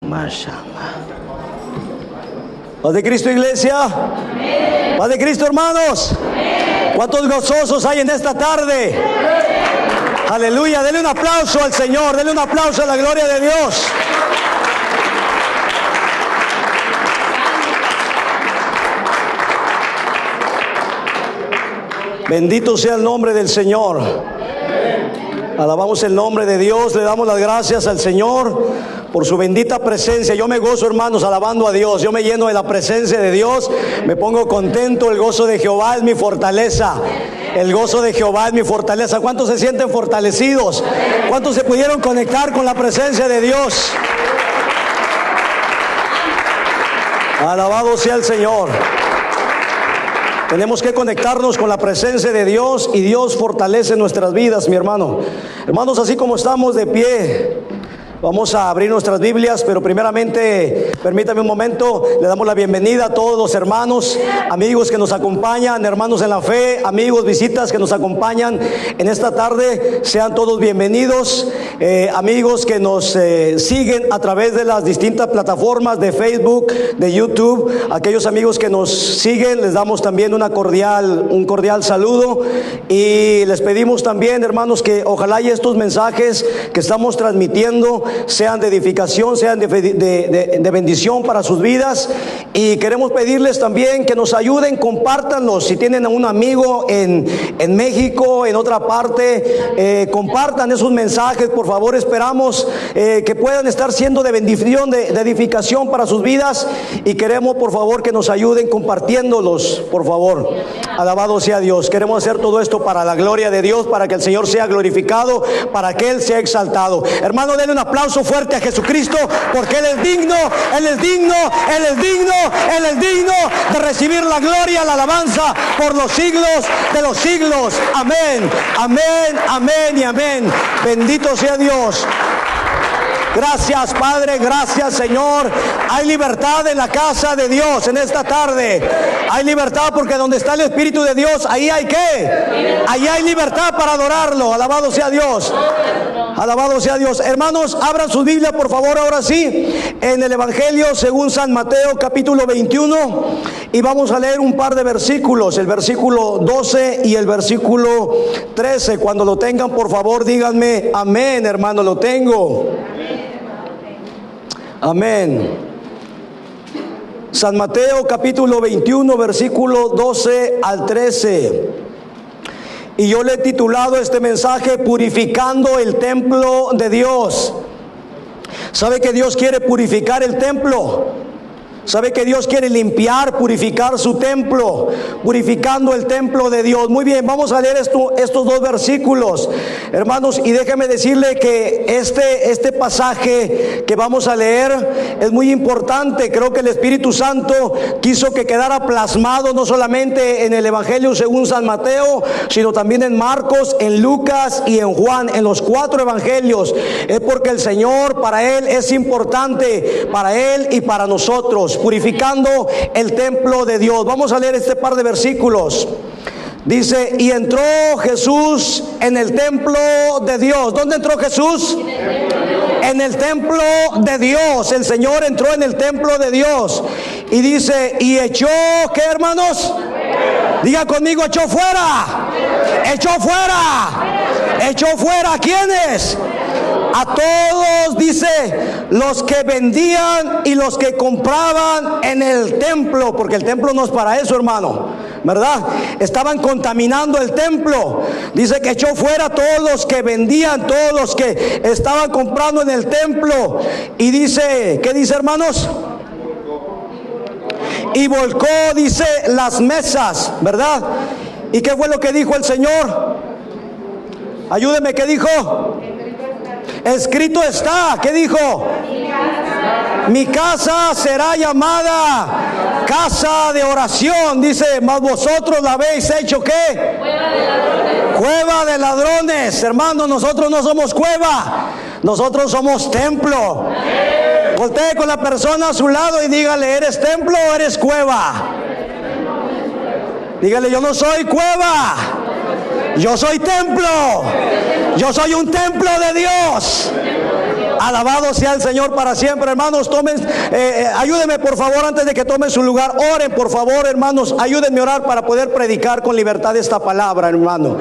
Mashallah. ¿Paz de Cristo, iglesia? Amén. ¿Paz de Cristo, hermanos? Amén. ¿Cuántos gozosos hay en esta tarde? Amén. Aleluya, denle un aplauso al Señor, denle un aplauso a la gloria de Dios. Bendito sea el nombre del Señor. Alabamos el nombre de Dios, le damos las gracias al Señor por su bendita presencia. Yo me gozo, hermanos, alabando a Dios. Yo me lleno de la presencia de Dios, me pongo contento. El gozo de Jehová es mi fortaleza. El gozo de Jehová es mi fortaleza. ¿Cuántos se sienten fortalecidos? ¿Cuántos se pudieron conectar con la presencia de Dios? Alabado sea el Señor. Tenemos que conectarnos con la presencia de Dios y Dios fortalece nuestras vidas, mi hermano. Hermanos, así como estamos de pie, vamos a abrir nuestras Biblias, pero primeramente, permítame un momento, le damos la bienvenida a todos los hermanos, amigos que nos acompañan, hermanos en la fe, amigos, visitas que nos acompañan en esta tarde. Sean todos bienvenidos, amigos que nos siguen a través de las distintas plataformas de Facebook, de YouTube. Aquellos amigos que nos siguen, les damos también un cordial saludo, y les pedimos también, hermanos, que ojalá y estos mensajes que estamos transmitiendo sean de edificación, sean de bendición para sus vidas. Y queremos pedirles también que nos ayuden, compártanlos. Si tienen a un amigo en México, en otra parte, compartan esos mensajes, por favor. Esperamos que puedan estar siendo de bendición, de edificación para sus vidas, y queremos, por favor, que nos ayuden compartiéndolos, por favor. Alabado sea Dios. Queremos hacer todo esto para la gloria de Dios, para que el Señor sea glorificado, para que Él sea exaltado. Hermano, denle un aplauso fuerte a Jesucristo, porque Él es digno, Él es digno, Él es digno, Él es digno de recibir la gloria, la alabanza por los siglos de los siglos. Amén, amén, amén y amén. Bendito sea Dios. Gracias, Padre, gracias, Señor. Hay libertad en la casa de Dios en esta tarde. Hay libertad, porque donde está el Espíritu de Dios, ahí hay ¿qué? Ahí hay libertad para adorarlo. Alabado sea Dios. Alabado sea Dios. Hermanos, abran su Biblia, por favor, ahora sí, en el Evangelio según San Mateo, capítulo 21, y vamos a leer un par de versículos, el versículo 12 y el versículo 13. Cuando lo tengan, por favor, díganme amén, hermano. Lo tengo. Amén. San Mateo capítulo 21, versículo 12 al 13. Y yo le he titulado este mensaje: Purificando el templo de Dios. ¿Sabe que Dios quiere purificar el templo? ¿Sabe que Dios quiere limpiar, purificar su templo? Purificando el templo de Dios. Muy bien, vamos a leer estos dos versículos, hermanos, y déjeme decirle que este pasaje que vamos a leer es muy importante. Creo que el Espíritu Santo quiso que quedara plasmado no solamente en el Evangelio según San Mateo, sino también en Marcos, en Lucas y en Juan, en los 4 evangelios. Es porque el Señor, para Él es importante, para Él y para nosotros, purificando el templo de Dios. Vamos a leer este par de versículos. Dice: y entró Jesús en el templo de Dios. ¿Dónde entró Jesús? En el templo de Dios. El Señor entró en el templo de Dios. Y dice: y echó, ¿qué, hermanos? Diga conmigo: echó fuera. Echó fuera. Echó fuera. ¿A quiénes? A todos, dice, los que vendían y los que compraban en el templo, porque el templo no es para eso, hermano, ¿verdad? Estaban contaminando el templo. Dice que echó fuera a todos los que vendían, todos los que estaban comprando en el templo. Y dice, ¿qué dice, hermanos? Y volcó, dice, las mesas, ¿verdad? ¿Y qué fue lo que dijo el Señor? Ayúdeme, ¿qué dijo? Escrito está, ¿qué dijo? Mi casa será llamada casa de oración. Dice: mas vosotros la habéis hecho, ¿qué? Cueva de ladrones. Hermanos, nosotros no somos cueva, nosotros somos templo. Voltee con la persona a su lado y dígale: ¿eres templo o eres cueva? Dígale: yo no soy cueva, yo soy templo. Yo soy un templo de Dios. Alabado sea el Señor para siempre, hermanos. Ayúdenme por favor antes de que tomen su lugar. Oren por favor, hermanos. Ayúdenme a orar para poder predicar con libertad esta palabra, hermano.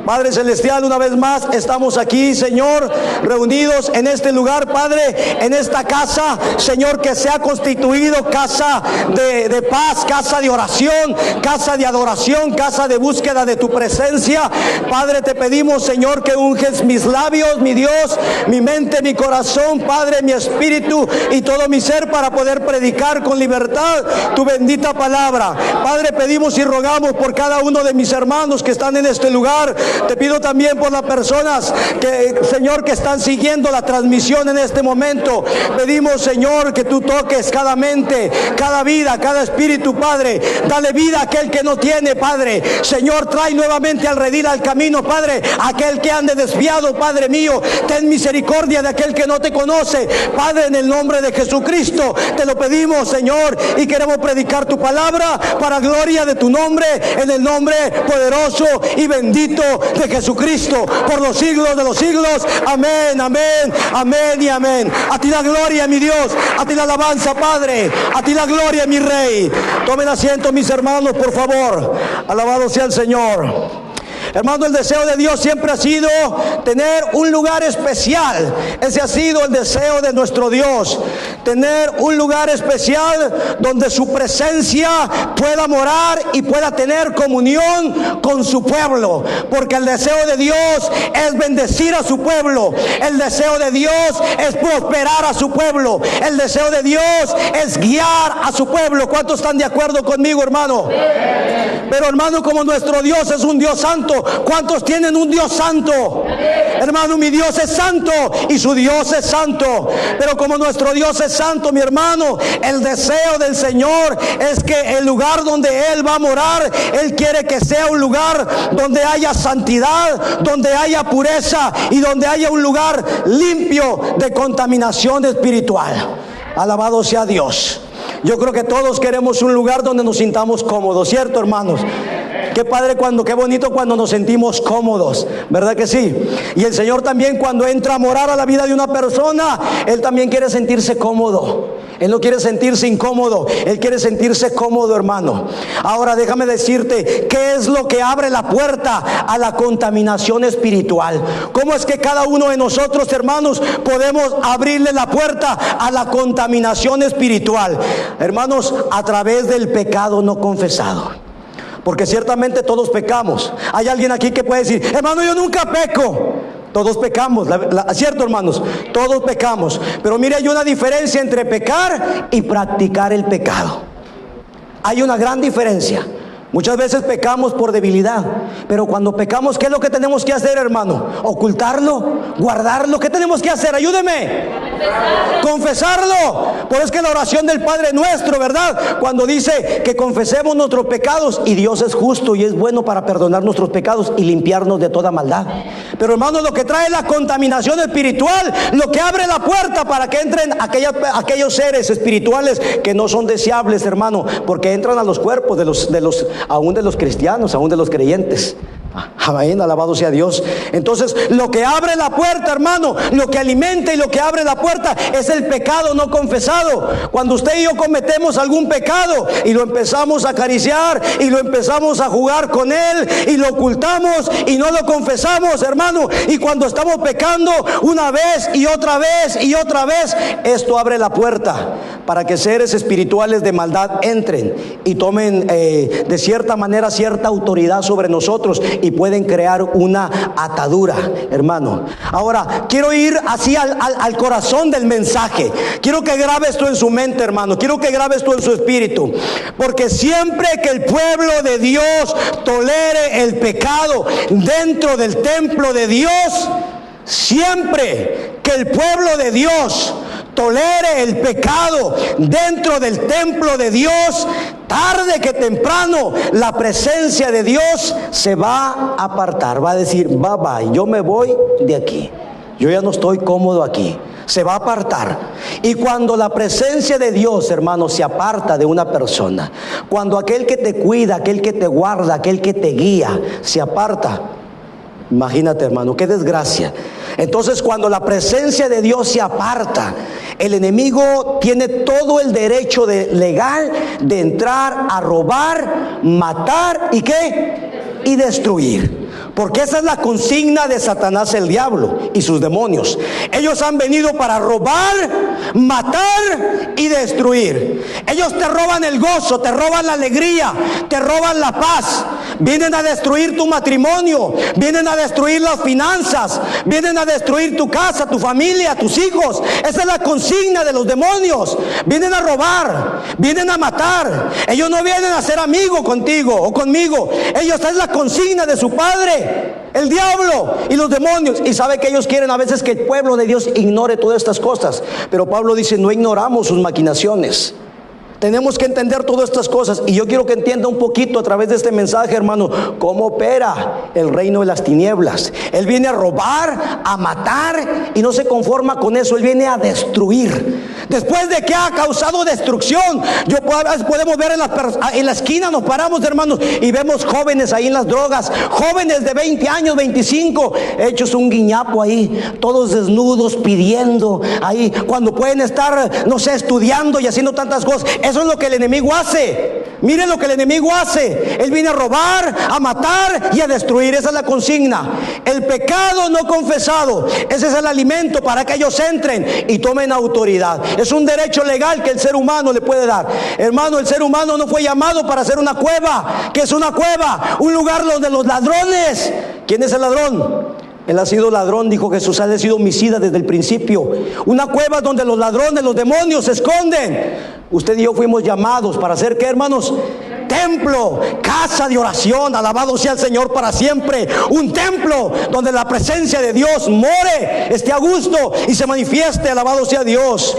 Padre celestial, una vez más estamos aquí, Señor, reunidos en este lugar, Padre, en esta casa, Señor, que se ha constituido casa de paz, casa de oración, casa de adoración, casa de búsqueda de tu presencia. Padre, te pedimos, Señor, que unges mis labios, mi Dios, mi mente, mi corazón, Padre, mi espíritu y todo mi ser para poder predicar con libertad tu bendita palabra. Padre, pedimos y rogamos por cada uno de mis hermanos que están en este lugar. Te pido también por las personas que, Señor, que están siguiendo la transmisión en este momento. Pedimos, Señor, que tú toques cada mente, cada vida, cada espíritu, Padre. Dale vida a aquel que no tiene, Padre. Señor, trae nuevamente al redil al camino, Padre, aquel que ande desviado, Padre mío. Ten misericordia de aquel que no te conoce, Padre, en el nombre de Jesucristo. Te lo pedimos, Señor, y queremos predicar tu palabra para gloria de tu nombre, en el nombre poderoso y bendito de Jesucristo, por los siglos de los siglos. Amén, amén, amén y amén. A ti la gloria, mi Dios, a ti la alabanza, Padre, a ti la gloria, mi Rey. Tomen asiento, mis hermanos, por favor. Alabado sea el Señor. Hermano, el deseo de Dios siempre ha sido tener un lugar especial. Ese ha sido el deseo de nuestro Dios. Tener un lugar especial donde su presencia pueda morar y pueda tener comunión con su pueblo. Porque el deseo de Dios es bendecir a su pueblo. El deseo de Dios es prosperar a su pueblo. El deseo de Dios es guiar a su pueblo. ¿Cuántos están de acuerdo conmigo, hermano? Pero, hermano, como nuestro Dios es un Dios santo, ¿cuántos tienen un Dios santo? Hermano, mi Dios es santo y su Dios es santo. Pero como nuestro Dios es santo, mi hermano, el deseo del Señor es que el lugar donde Él va a morar, Él quiere que sea un lugar donde haya santidad, donde haya pureza y donde haya un lugar limpio de contaminación espiritual. Alabado sea Dios. Yo creo que todos queremos un lugar donde nos sintamos cómodos, ¿cierto, hermanos? Qué padre qué bonito cuando nos sentimos cómodos, ¿verdad que sí? Y el Señor también, cuando entra a morar a la vida de una persona, Él también quiere sentirse cómodo. Él no quiere sentirse incómodo, Él quiere sentirse cómodo, hermano. Ahora déjame decirte, ¿qué es lo que abre la puerta a la contaminación espiritual? ¿Cómo es que cada uno de nosotros, hermanos, podemos abrirle la puerta a la contaminación espiritual? Hermanos, a través del pecado no confesado. Porque ciertamente todos pecamos. Hay alguien aquí que puede decir, hermano, yo nunca peco. Todos pecamos, ¿cierto, hermanos? Todos pecamos. Pero mire, hay una diferencia entre pecar y practicar el pecado. Hay una gran diferencia. Muchas veces pecamos por debilidad, pero cuando pecamos, ¿qué es lo que tenemos que hacer, hermano? ¿Ocultarlo? ¿Guardarlo? ¿Qué tenemos que hacer? Ayúdeme. Confesarlo. Por eso es que la oración del Padre Nuestro, ¿verdad? Cuando dice que confesemos nuestros pecados, y Dios es justo y es bueno para perdonar nuestros pecados y limpiarnos de toda maldad. Pero, hermano, lo que trae la contaminación espiritual, lo que abre la puerta para que entren aquellos seres espirituales que no son deseables, hermano, porque entran a los cuerpos aún de los cristianos, aún de los creyentes. Amén, alabado sea Dios. Entonces, lo que abre la puerta, hermano, lo que alimenta y lo que abre la puerta es el pecado no confesado. Cuando usted y yo cometemos algún pecado y lo empezamos a acariciar y lo empezamos a jugar con él y lo ocultamos y no lo confesamos, hermano, y cuando estamos pecando una vez y otra vez y otra vez, esto abre la puerta para que seres espirituales de maldad entren y tomen de cierta manera cierta autoridad sobre nosotros y pueden crear una atadura, hermano. Ahora, quiero ir así al corazón del mensaje. Quiero que grabe esto en su mente, hermano. Quiero que grabe esto en su espíritu. Porque siempre que el pueblo de Dios tolere el pecado dentro del templo de Dios, siempre que el pueblo de Dios tolere el pecado dentro del templo de Dios, tarde que temprano la presencia de Dios se va a apartar. Va a decir, bye bye, yo me voy de aquí, yo ya no estoy cómodo aquí. Se va a apartar. Y cuando la presencia de Dios, hermano, se aparta de una persona, cuando aquel que te cuida, aquel que te guarda, aquel que te guía, se aparta, imagínate, hermano, qué desgracia. Entonces, cuando la presencia de Dios se aparta, el enemigo tiene todo el derecho legal de entrar a robar, matar y ¿qué? Y destruir. Porque esa es la consigna de Satanás, el diablo y sus demonios. Ellos han venido para robar, matar y destruir. Ellos te roban el gozo, te roban la alegría, te roban la paz. Vienen a destruir tu matrimonio, vienen a destruir las finanzas, vienen a destruir tu casa, tu familia, tus hijos. Esa es la consigna de los demonios. Vienen a robar, vienen a matar. Ellos no vienen a ser amigos contigo o conmigo. Ellos, esa es la consigna de su padre, el diablo y los demonios. Y sabe que ellos quieren a veces que el pueblo de Dios ignore todas estas cosas. Pero Pablo dice, no ignoramos sus maquinaciones. Tenemos que entender todas estas cosas. Y yo quiero que entienda un poquito a través de este mensaje, hermano, cómo opera el reino de las tinieblas. Él viene a robar, a matar, y no se conforma con eso. Él viene a destruir. Después de que ha causado destrucción, podemos ver en la esquina, nos paramos, hermanos, y vemos jóvenes ahí en las drogas, jóvenes de 20 años, 25, hechos un guiñapo ahí, todos desnudos, pidiendo ahí, cuando pueden estar, no sé, estudiando y haciendo tantas cosas. Eso es lo que el enemigo hace. Miren lo que el enemigo hace. Él viene a robar, a matar y a destruir. Esa es la consigna. El pecado no confesado, ese es el alimento para que ellos entren y tomen autoridad. Es un derecho legal que el ser humano le puede dar. Hermano, el ser humano no fue llamado para hacer una cueva. ¿Qué es una cueva? Un lugar donde los ladrones. ¿Quién es el ladrón? Él ha sido ladrón, dijo Jesús. Él ha sido homicida desde el principio. Una cueva donde los ladrones, los demonios se esconden. Usted y yo fuimos llamados para hacer ¿qué, hermanos? Templo, casa de oración, alabado sea el Señor para siempre. Un templo donde la presencia de Dios more, esté a gusto y se manifieste, alabado sea Dios.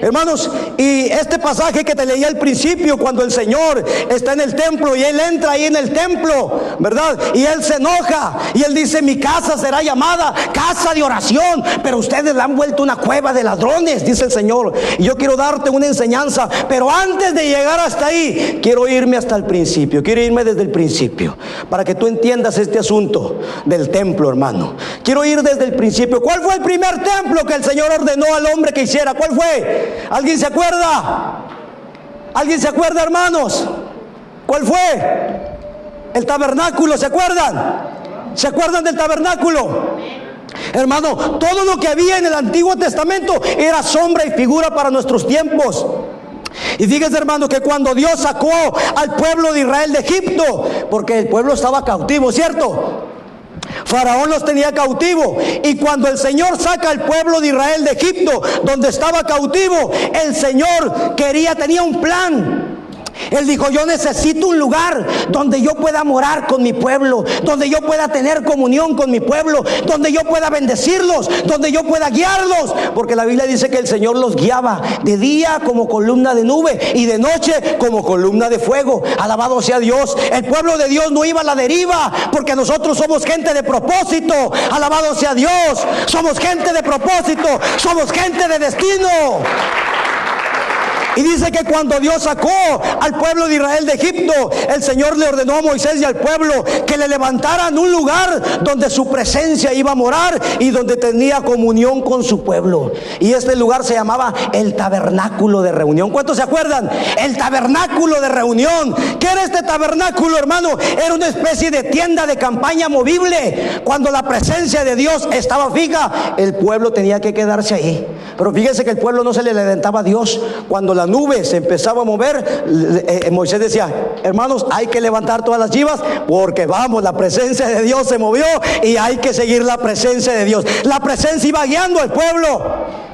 Hermanos, y este pasaje que te leí al principio, cuando el Señor está en el templo y Él entra ahí en el templo, ¿verdad? Y Él se enoja y Él dice, mi casa será llamada casa de oración, pero ustedes la han vuelto una cueva de ladrones, dice el Señor. Y yo quiero darte una enseñanza, pero antes de llegar hasta ahí, quiero irme hasta el principio, quiero irme desde el principio, para que tú entiendas este asunto del templo, hermano. Quiero ir desde el principio. ¿Cuál fue el primer templo que el Señor ordenó al hombre que hiciera? ¿Cuál fue? ¿Alguien se acuerda? ¿Alguien se acuerda, hermanos? ¿Cuál fue? El tabernáculo, ¿se acuerdan? ¿Se acuerdan del tabernáculo? Hermano, todo lo que había en el Antiguo Testamento era sombra y figura para nuestros tiempos. Y fíjense, hermano, que cuando Dios sacó al pueblo de Israel de Egipto, porque el pueblo estaba cautivo, ¿cierto? Faraón los tenía cautivo, y cuando el Señor saca al pueblo de Israel de Egipto, donde estaba cautivo, el Señor tenía un plan. Él dijo, yo necesito un lugar donde yo pueda morar con mi pueblo, donde yo pueda tener comunión con mi pueblo, donde yo pueda bendecirlos, donde yo pueda guiarlos, porque la Biblia dice que el Señor los guiaba de día como columna de nube y de noche como columna de fuego. Alabado sea Dios. El pueblo de Dios no iba a la deriva, porque nosotros somos gente de propósito. Alabado sea Dios. Somos gente de propósito, somos gente de destino. Y dice que cuando Dios sacó al pueblo de Israel de Egipto, el Señor le ordenó a Moisés y al pueblo que le levantaran un lugar donde su presencia iba a morar y donde tenía comunión con su pueblo. Y este lugar se llamaba el tabernáculo de reunión. ¿Cuántos se acuerdan? El tabernáculo de reunión. ¿Qué era este tabernáculo, hermano? Era una especie de tienda de campaña movible. Cuando la presencia de Dios estaba fija, el pueblo tenía que quedarse ahí. Pero fíjense que el pueblo no se le levantaba a Dios. Cuando la nube se empezaba a mover, Moisés decía, hermanos, hay que levantar todas las chivas, porque vamos, la presencia de Dios se movió y hay que seguir la presencia de Dios. La presencia iba guiando al pueblo.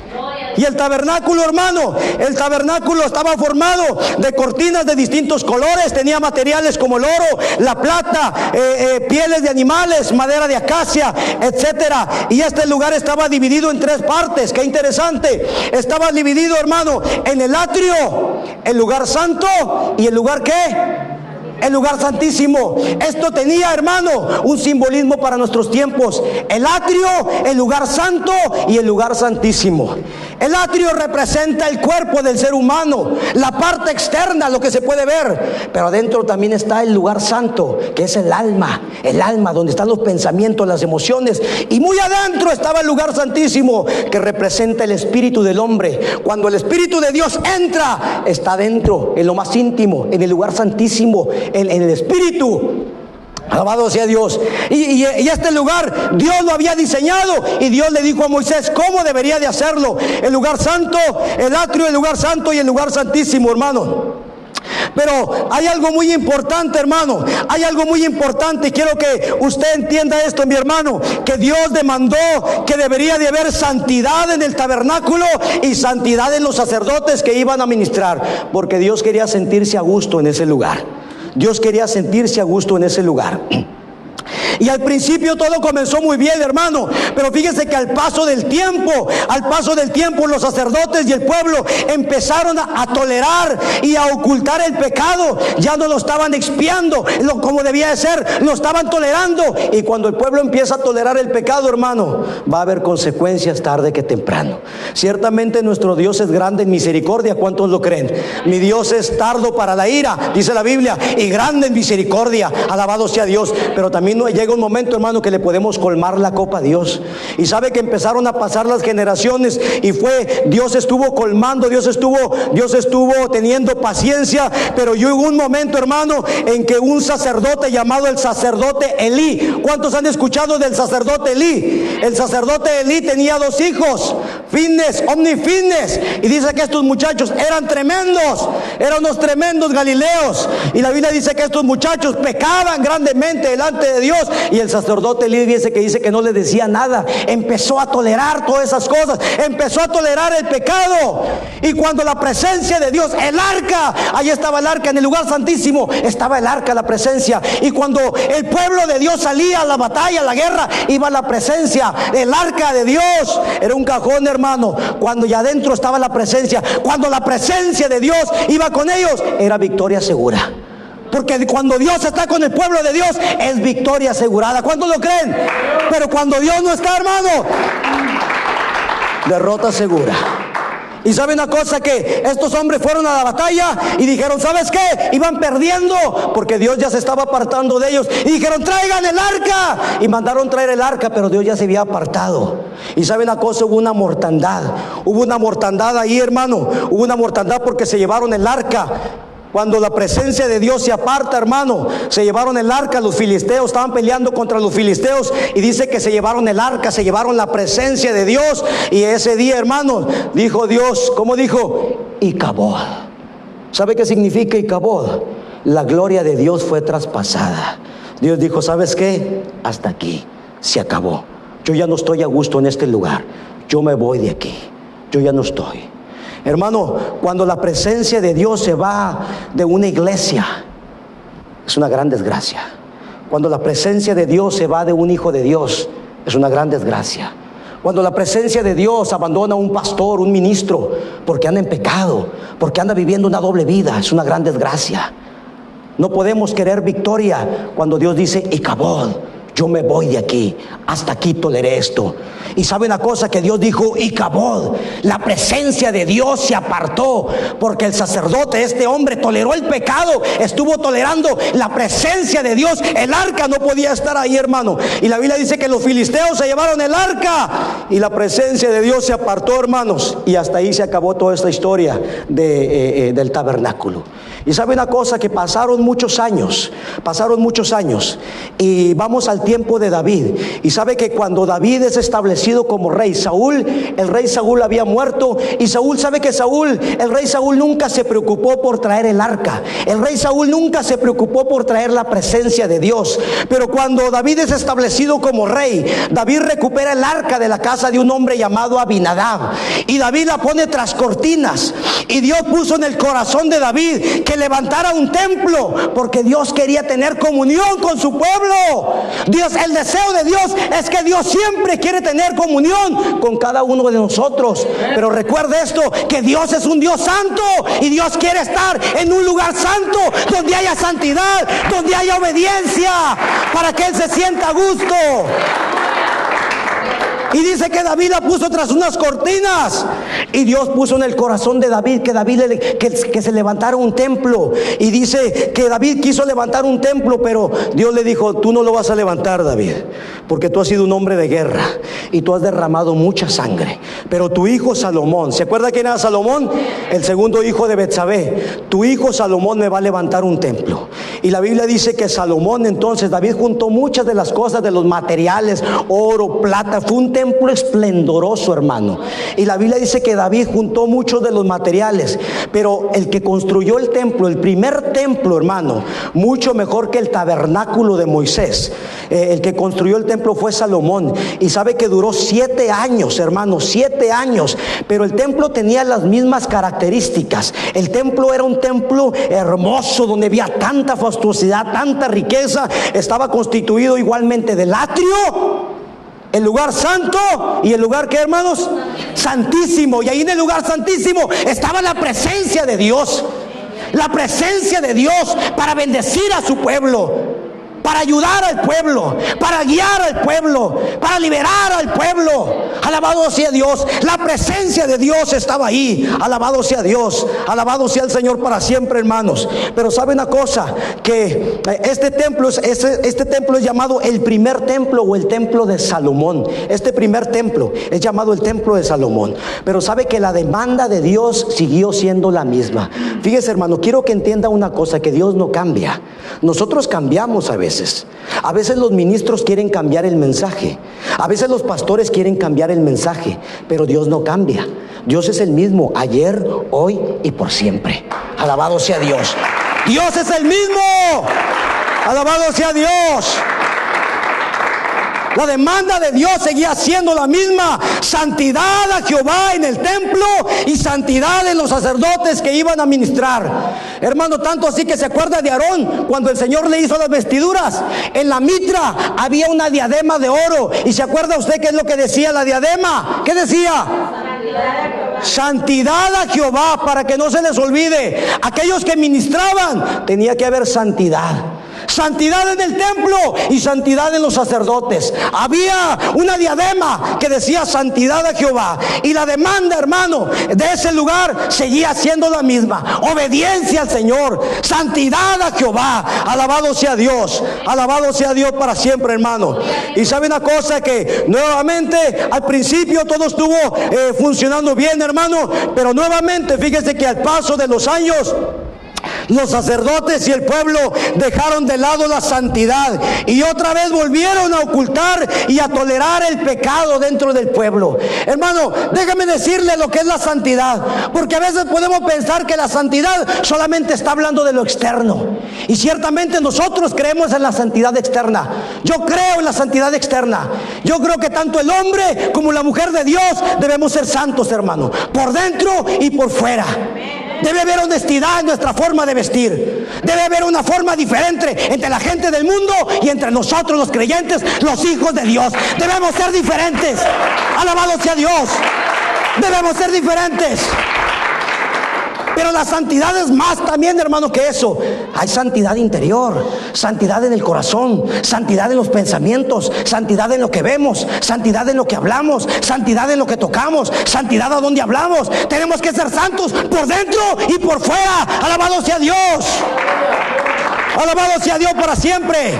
Y el tabernáculo, hermano, el tabernáculo estaba formado de cortinas de distintos colores, tenía materiales como el oro, la plata, pieles de animales, madera de acacia, etcétera. Y este lugar estaba dividido en tres partes. Qué interesante. Estaba dividido, hermano, en el atrio, el lugar santo y el lugar ¿qué? el lugar santísimo. Esto tenía, hermano, un simbolismo para nuestros tiempos. El atrio, el lugar santo y el lugar santísimo. El atrio representa el cuerpo del ser humano, la parte externa, lo que se puede ver. Pero adentro también está el lugar santo, que es el alma donde están los pensamientos, las emociones. Y muy adentro estaba el lugar santísimo, que representa el espíritu del hombre. Cuando el Espíritu de Dios entra, está dentro, en lo más íntimo, en el lugar santísimo, en el espíritu. Alabado sea Dios. Y este lugar Dios lo había diseñado, y Dios le dijo a Moisés cómo debería de hacerlo. El lugar santo, el atrio, el lugar santo y el lugar santísimo, hermano. Pero hay algo muy importante, hermano. Hay algo muy importante. Quiero que usted entienda esto, mi hermano, que Dios demandó que debería de haber santidad en el tabernáculo y santidad en los sacerdotes que iban a ministrar, porque Dios quería sentirse a gusto en ese lugar. Dios quería sentirse a gusto en ese lugar. Y al principio todo comenzó muy bien, hermano, pero fíjese que al paso del tiempo los sacerdotes y el pueblo empezaron a tolerar y a ocultar el pecado. Ya no lo estaban expiando como debía de ser, lo estaban tolerando. Y cuando el pueblo empieza a tolerar el pecado, hermano, va a haber consecuencias tarde que temprano. Ciertamente nuestro Dios es grande en misericordia. ¿Cuántos lo creen? Mi Dios es tardo para la ira, dice la Biblia, y grande en misericordia. Alabado sea Dios. Pero también llega un momento, hermano, que le podemos colmar la copa a Dios. Y sabe que empezaron a pasar las generaciones, y Dios estuvo colmando, Dios estuvo teniendo paciencia. Pero llegó un momento, hermano, en que un sacerdote llamado el sacerdote Elí. ¿Cuántos han escuchado del sacerdote Elí? El sacerdote Elí tenía 2 hijos, Finnes, Omni y Finnes. Y dice que estos muchachos eran tremendos, eran unos tremendos galileos. Y la Biblia dice que estos muchachos pecaban grandemente delante de Dios. Y el sacerdote Elí dice que no le decía nada. Empezó a tolerar todas esas cosas, empezó a tolerar el pecado. Y cuando la presencia de Dios, el arca, ahí estaba el arca, en el lugar santísimo estaba el arca, la presencia. Y cuando el pueblo de Dios salía a la batalla, a la guerra, iba la presencia, el arca de Dios. Era un cajón, hermano, cuando ya adentro estaba la presencia. Cuando la presencia de Dios iba con ellos, era victoria segura. Porque cuando Dios está con el pueblo de Dios, es victoria asegurada. ¿Cuántos lo creen? Pero cuando Dios no está, hermano, derrota segura. Y sabe una cosa, que estos hombres fueron a la batalla y dijeron, ¿sabes qué? Iban perdiendo porque Dios ya se estaba apartando de ellos. Y dijeron, traigan el arca. Y mandaron traer el arca, pero Dios ya se había apartado. Y sabe una cosa, hubo una mortandad ahí, hermano. Hubo una mortandad porque se llevaron el arca. Cuando la presencia de Dios se aparta, hermano, se llevaron el arca. Los filisteos estaban peleando contra los filisteos, y dice que se llevaron el arca, se llevaron la presencia de Dios. Y ese día, hermano, dijo Dios, ¿cómo dijo? Icabod. ¿Sabe qué significa Icabod? La gloria de Dios fue traspasada. Dios dijo, ¿sabes qué? Hasta aquí, se acabó. Yo ya no estoy a gusto en este lugar. Yo me voy de aquí. Yo ya no estoy. Hermano, cuando la presencia de Dios se va de una iglesia, es una gran desgracia. Cuando la presencia de Dios se va de un hijo de Dios, es una gran desgracia. Cuando la presencia de Dios abandona a un pastor, un ministro, porque anda en pecado, porque anda viviendo una doble vida, es una gran desgracia. No podemos querer victoria cuando Dios dice, Icabod, yo me voy de aquí, hasta aquí toleré esto. Y sabe una cosa, que Dios dijo, Icabod, la presencia de Dios se apartó, porque el sacerdote, este hombre, toleró el pecado, estuvo tolerando la presencia de Dios. El arca no podía estar ahí, hermano. Y la Biblia dice que los filisteos se llevaron el arca, y la presencia de Dios se apartó, hermanos. Y hasta ahí se acabó toda esta historia del tabernáculo. Y sabe una cosa, que pasaron muchos años, y vamos al tiempo de David. Y sabe que cuando David es establecido como rey, el rey Saúl había muerto. Y Saúl, sabe que el rey Saúl nunca se preocupó por traer el arca. El rey Saúl nunca se preocupó por traer la presencia de Dios. Pero cuando David es establecido como rey, David recupera el arca de la casa de un hombre llamado Abinadab, y David la pone tras cortinas. Y Dios puso en el corazón de David que levantara un templo, porque Dios quería tener comunión con su pueblo. El deseo de Dios es que Dios siempre quiere tener comunión con cada uno de nosotros. Pero recuerde esto, que Dios es un Dios santo, y Dios quiere estar en un lugar santo, donde haya santidad, donde haya obediencia, para que Él se sienta a gusto. Y dice que David la puso tras unas cortinas, y Dios puso en el corazón de David que se levantara un templo. Y dice que David quiso levantar un templo, pero Dios le dijo: tú no lo vas a levantar, David, porque tú has sido un hombre de guerra y tú has derramado mucha sangre. Pero tu hijo Salomón, ¿se acuerda quién era Salomón? El segundo hijo de Betsabé. Tu hijo Salomón me va a levantar un templo. Y la Biblia dice que Salomón, entonces David juntó muchas de las cosas, de los materiales, oro, plata. Fue un templo esplendoroso, hermano. Y la Biblia dice que David juntó muchos de los materiales, pero el que construyó el templo, el primer templo, hermano, mucho mejor que el tabernáculo de Moisés, el que construyó el templo fue Salomón. Y sabe que duró 7 años, hermano, 7 años. Pero el templo tenía las mismas características. El templo era un templo hermoso, donde había tanta fastuosidad, tanta riqueza. Estaba constituido igualmente del atrio, el lugar santo, y el lugar, ¿qué, hermanos? Santísimo. Y ahí en el lugar santísimo estaba la presencia de Dios. La presencia de Dios para bendecir a su pueblo, para ayudar al pueblo, para guiar al pueblo, para liberar al pueblo. Alabado sea Dios. La presencia de Dios estaba ahí. Alabado sea Dios. Alabado sea el Señor para siempre, hermanos. Pero sabe una cosa, que este templo es llamado el primer templo, o el templo de Salomón. Este primer templo es llamado el templo de Salomón. Pero sabe que la demanda de Dios siguió siendo la misma. Fíjese, hermano, quiero que entienda una cosa, que Dios no cambia. Nosotros cambiamos a veces. A veces los ministros quieren cambiar el mensaje, a veces los pastores quieren cambiar el mensaje, pero Dios no cambia. Dios es el mismo ayer, hoy y por siempre. Alabado sea Dios. Dios es el mismo. Alabado sea Dios. La demanda de Dios seguía siendo la misma: santidad a Jehová en el templo y santidad en los sacerdotes que iban a ministrar. Hermano, tanto así que se acuerda de Aarón, cuando el Señor le hizo las vestiduras. En la mitra había una diadema de oro. ¿Y se acuerda usted qué es lo que decía la diadema? ¿Qué decía? Santidad a Jehová, para que no se les olvide. Aquellos que ministraban, tenía que haber santidad. Santidad en el templo y santidad en los sacerdotes. Había una diadema que decía santidad a Jehová, y la demanda, hermano, de ese lugar seguía siendo la misma: obediencia al Señor, santidad a Jehová. Alabado sea Dios. Alabado sea Dios para siempre, hermano. Y sabe una cosa, que nuevamente al principio todo estuvo funcionando bien, hermano, pero nuevamente fíjese que al paso de los años, los sacerdotes y el pueblo dejaron de lado la santidad, y otra vez volvieron a ocultar y a tolerar el pecado dentro del pueblo. Hermano, déjame decirle lo que es la santidad, porque a veces podemos pensar que la santidad solamente está hablando de lo externo, y ciertamente nosotros creemos en la santidad externa. Yo creo en la santidad externa. Yo creo que tanto el hombre como la mujer de Dios debemos ser santos, hermano, por dentro y por fuera. Debe haber honestidad en nuestra forma de vestir. Debe haber una forma diferente entre la gente del mundo y entre nosotros, los creyentes, los hijos de Dios. Debemos ser diferentes. Alabado sea Dios. Debemos ser diferentes. Pero la santidad es más también, hermano, que eso. Hay santidad interior, santidad en el corazón, santidad en los pensamientos, santidad en lo que vemos, santidad en lo que hablamos, santidad en lo que tocamos, santidad a donde hablamos. Tenemos que ser santos por dentro y por fuera. Alabado sea Dios. Alabado sea Dios para siempre.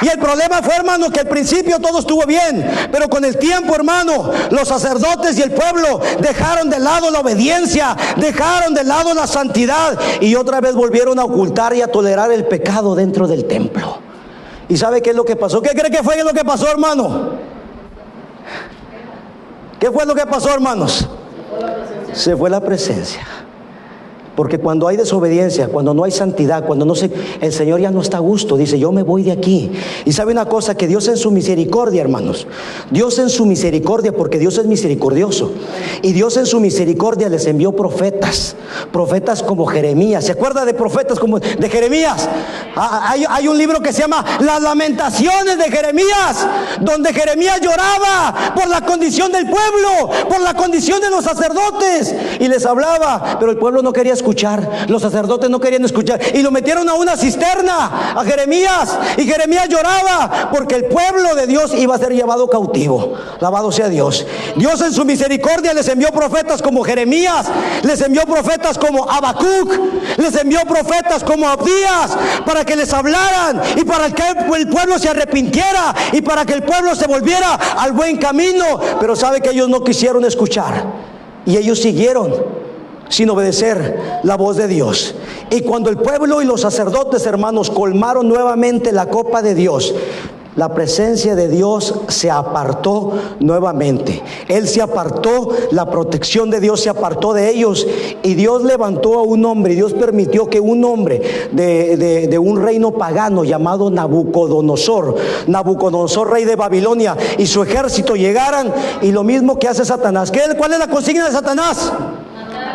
Y el problema fue, hermano, que al principio todo estuvo bien, pero con el tiempo, hermano, los sacerdotes y el pueblo dejaron de lado la obediencia, dejaron de lado la santidad, y otra vez volvieron a ocultar y a tolerar el pecado dentro del templo. ¿Y sabe qué es lo que pasó? ¿Qué cree que fue lo que pasó, hermano? ¿Qué fue lo que pasó, hermanos? Se fue la presencia. Porque cuando hay desobediencia, cuando no hay santidad, el Señor ya no está a gusto. Dice, yo me voy de aquí. Y sabe una cosa, que Dios en su misericordia, hermanos, Dios en su misericordia, porque Dios es misericordioso, y Dios en su misericordia les envió profetas como Jeremías. ¿Se acuerda de profetas como de Jeremías? Hay un libro que se llama Las Lamentaciones de Jeremías, donde Jeremías lloraba por la condición del pueblo, por la condición de los sacerdotes, y les hablaba, pero el pueblo no quería escuchar. Los sacerdotes no querían escuchar, y lo metieron a una cisterna a Jeremías, y Jeremías lloraba porque el pueblo de Dios iba a ser llevado cautivo. Alabado sea Dios. Dios en su misericordia les envió profetas como Jeremías, les envió profetas como Habacuc, les envió profetas como Abdías, para que les hablaran y para que el pueblo se arrepintiera y para que el pueblo se volviera al buen camino. Pero sabe que ellos no quisieron escuchar, y ellos siguieron sin obedecer la voz de Dios. Y cuando el pueblo y los sacerdotes, hermanos, colmaron nuevamente la copa de Dios, la presencia de Dios se apartó nuevamente. Él se apartó, la protección de Dios se apartó de ellos, y Dios levantó a un hombre, y Dios permitió que un hombre de un reino pagano llamado Nabucodonosor, rey de Babilonia, y su ejército llegaran, y lo mismo que hace Satanás. ¿Cuál es la consigna de Satanás?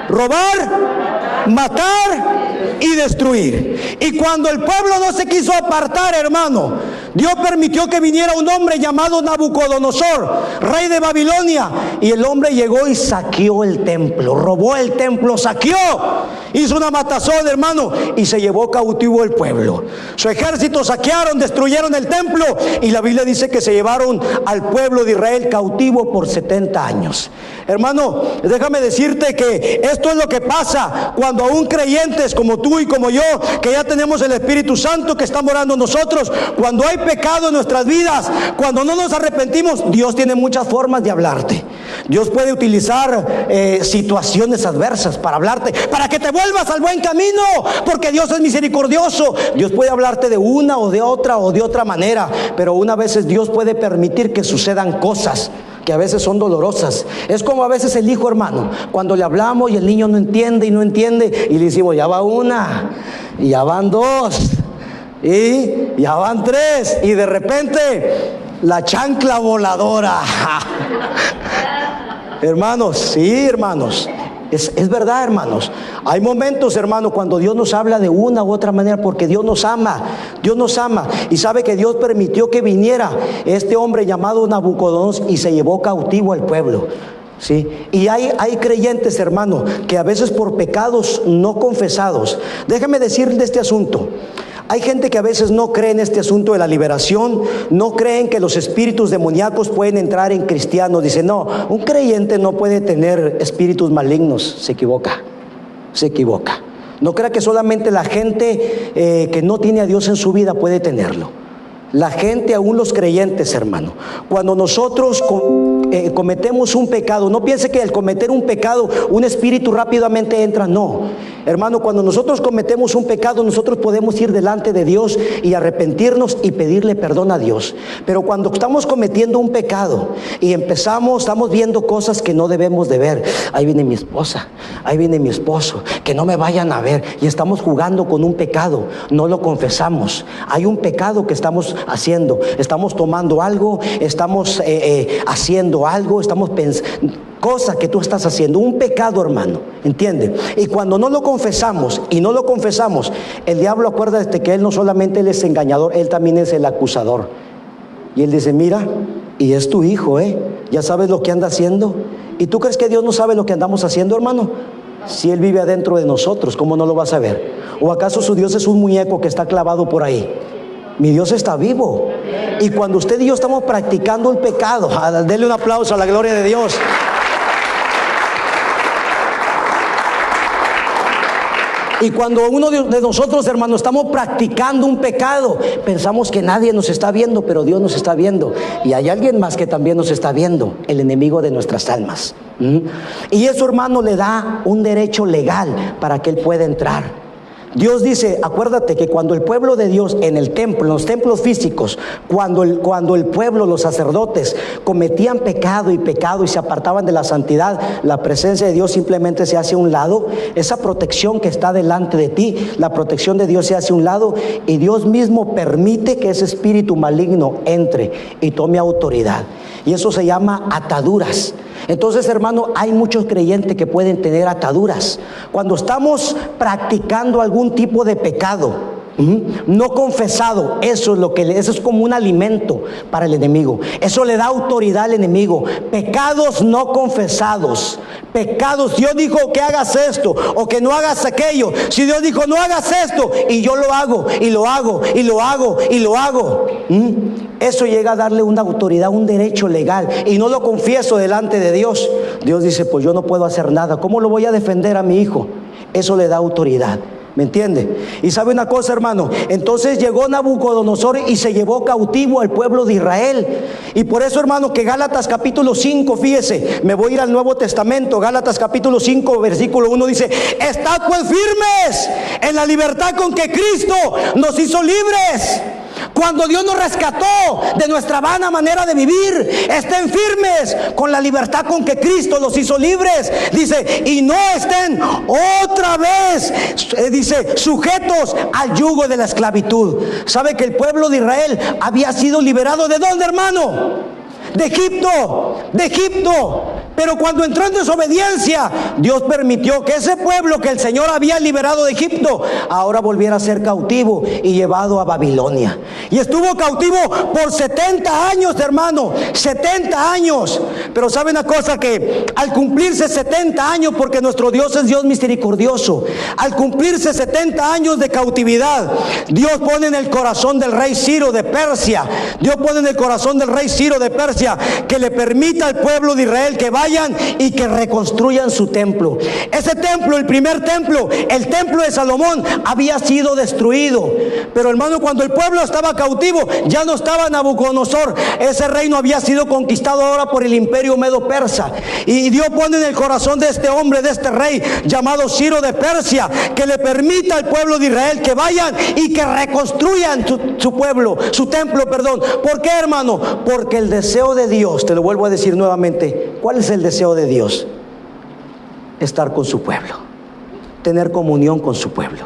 Robar, matar y destruir. Y cuando el pueblo no se quiso apartar, hermano, Dios permitió que viniera un hombre llamado Nabucodonosor, rey de Babilonia, y el hombre llegó y saqueó el templo, robó el templo, saqueó, hizo una matazón, hermano, y se llevó cautivo el pueblo. Su ejército saquearon, destruyeron el templo, y la Biblia dice que se llevaron al pueblo de Israel cautivo por 70 años. Hermano, déjame decirte que esto es lo que pasa cuando aún creyentes como tú y como yo, que ya tenemos el Espíritu Santo que está morando en nosotros, cuando hay pecado en nuestras vidas, cuando no nos arrepentimos, Dios tiene muchas formas de hablarte. Dios puede utilizar situaciones adversas para hablarte, para que te vuelvas al buen camino, porque Dios es misericordioso. Dios puede hablarte de una o de otra manera, pero una vez Dios puede permitir que sucedan cosas que a veces son dolorosas. Es como a veces el hijo, hermano, cuando le hablamos y el niño no entiende, y le decimos, ya va una, y ya van dos, y ya van tres, y de repente la chancla voladora. Hermanos, sí, hermanos, es verdad, hermanos. Hay momentos, hermanos, cuando Dios nos habla de una u otra manera, porque Dios nos ama. Dios nos ama, y sabe que Dios permitió que viniera este hombre llamado Nabucodonosor y se llevó cautivo al pueblo. ¿Sí? Y hay creyentes, hermano, que a veces por pecados no confesados, déjame decir de este asunto. Hay gente que a veces no cree en este asunto de la liberación, no creen que los espíritus demoníacos pueden entrar en cristianos. Dicen, no, un creyente no puede tener espíritus malignos. Se equivoca. No crea que solamente la gente que no tiene a Dios en su vida puede tenerlo. La gente, aún los creyentes, hermano, cuando nosotros cometemos un pecado, no piense que al cometer un pecado un espíritu rápidamente entra. No, hermano, cuando nosotros cometemos un pecado, nosotros podemos ir delante de Dios y arrepentirnos y pedirle perdón a Dios. Pero cuando estamos cometiendo un pecado y estamos viendo cosas que no debemos de ver, ahí viene mi esposa, ahí viene mi esposo, que no me vayan a ver, y estamos jugando con un pecado, no lo confesamos. Hay un pecado que estamos haciendo, estamos tomando algo, estamos haciendo algo, estamos pensando, cosa que tú estás haciendo, un pecado, hermano, ¿entiende? Y cuando no lo confesamos, el diablo, acuérdate que él no solamente él es engañador, él también es el acusador. Y él dice, mira, y es tu hijo, ya sabes lo que anda haciendo. ¿Y tú crees que Dios no sabe lo que andamos haciendo, hermano? Si él vive adentro de nosotros, ¿cómo no lo va a saber? ¿O acaso su Dios es un muñeco que está clavado por ahí? Mi Dios está vivo. Y cuando usted y yo estamos practicando el pecado, denle un aplauso a la gloria de Dios. Y cuando uno de nosotros, hermanos, estamos practicando un pecado, pensamos que nadie nos está viendo, pero Dios nos está viendo. Y hay alguien más que también nos está viendo, el enemigo de nuestras almas. Y eso, hermano, le da un derecho legal para que él pueda entrar. Dios dice, acuérdate que cuando el pueblo de Dios en el templo, en los templos físicos, cuando el pueblo, los sacerdotes, cometían pecado y se apartaban de la santidad, la presencia de Dios simplemente se hace a un lado. Esa protección que está delante de ti, la protección de Dios se hace a un lado, y Dios mismo permite que ese espíritu maligno entre y tome autoridad. Y eso se llama ataduras. Entonces, hermano, hay muchos creyentes que pueden tener ataduras. Cuando estamos practicando algún tipo de pecado no confesado, eso es como un alimento para el enemigo. Eso le da autoridad al enemigo. Pecados no confesados, pecados, Dios dijo que hagas esto o que no hagas aquello. Si Dios dijo no hagas esto y yo lo hago y lo hago y lo hago y lo hago, eso llega a darle una autoridad, un derecho legal, y no lo confieso delante de Dios. Dios dice, pues yo no puedo hacer nada. ¿Cómo lo voy a defender a mi hijo? Eso le da autoridad. ¿Me entiende? Y sabe una cosa, hermano, entonces llegó Nabucodonosor y se llevó cautivo al pueblo de Israel. Y por eso, hermano, que Gálatas capítulo 5, fíjese, me voy a ir al Nuevo Testamento. Gálatas capítulo 5 versículo 1 dice: estad pues firmes en la libertad con que Cristo nos hizo libres. Cuando Dios nos rescató de nuestra vana manera de vivir, estén firmes con la libertad con que Cristo los hizo libres. Dice, y no estén otra vez, dice, sujetos al yugo de la esclavitud. ¿Sabe que el pueblo de Israel había sido liberado de dónde, hermano? De Egipto, de Egipto. Pero cuando entró en desobediencia, Dios permitió que ese pueblo que el Señor había liberado de Egipto ahora volviera a ser cautivo y llevado a Babilonia. Y estuvo cautivo por 70 años, hermano, 70 años. Pero sabe una cosa, que al cumplirse 70 años, porque nuestro Dios es Dios misericordioso, al cumplirse 70 años de cautividad, Dios pone en el corazón del rey Ciro de Persia, Dios pone en el corazón del rey Ciro de Persia que le permita al pueblo de Israel que vayan y que reconstruyan su templo. Ese templo, el primer templo, el templo de Salomón, había sido destruido. Pero, hermano, cuando el pueblo estaba cautivo, ya no estaba Nabucodonosor. Ese reino había sido conquistado ahora por el imperio medo-persa. Y Dios pone en el corazón de este hombre, de este rey llamado Ciro de Persia, que le permita al pueblo de Israel que vayan y que reconstruyan su pueblo, su templo, perdón. ¿Por qué, hermano? Porque el deseo de Dios, te lo vuelvo a decir nuevamente, ¿cuál es el deseo de Dios? Estar con su pueblo, tener comunión con su pueblo,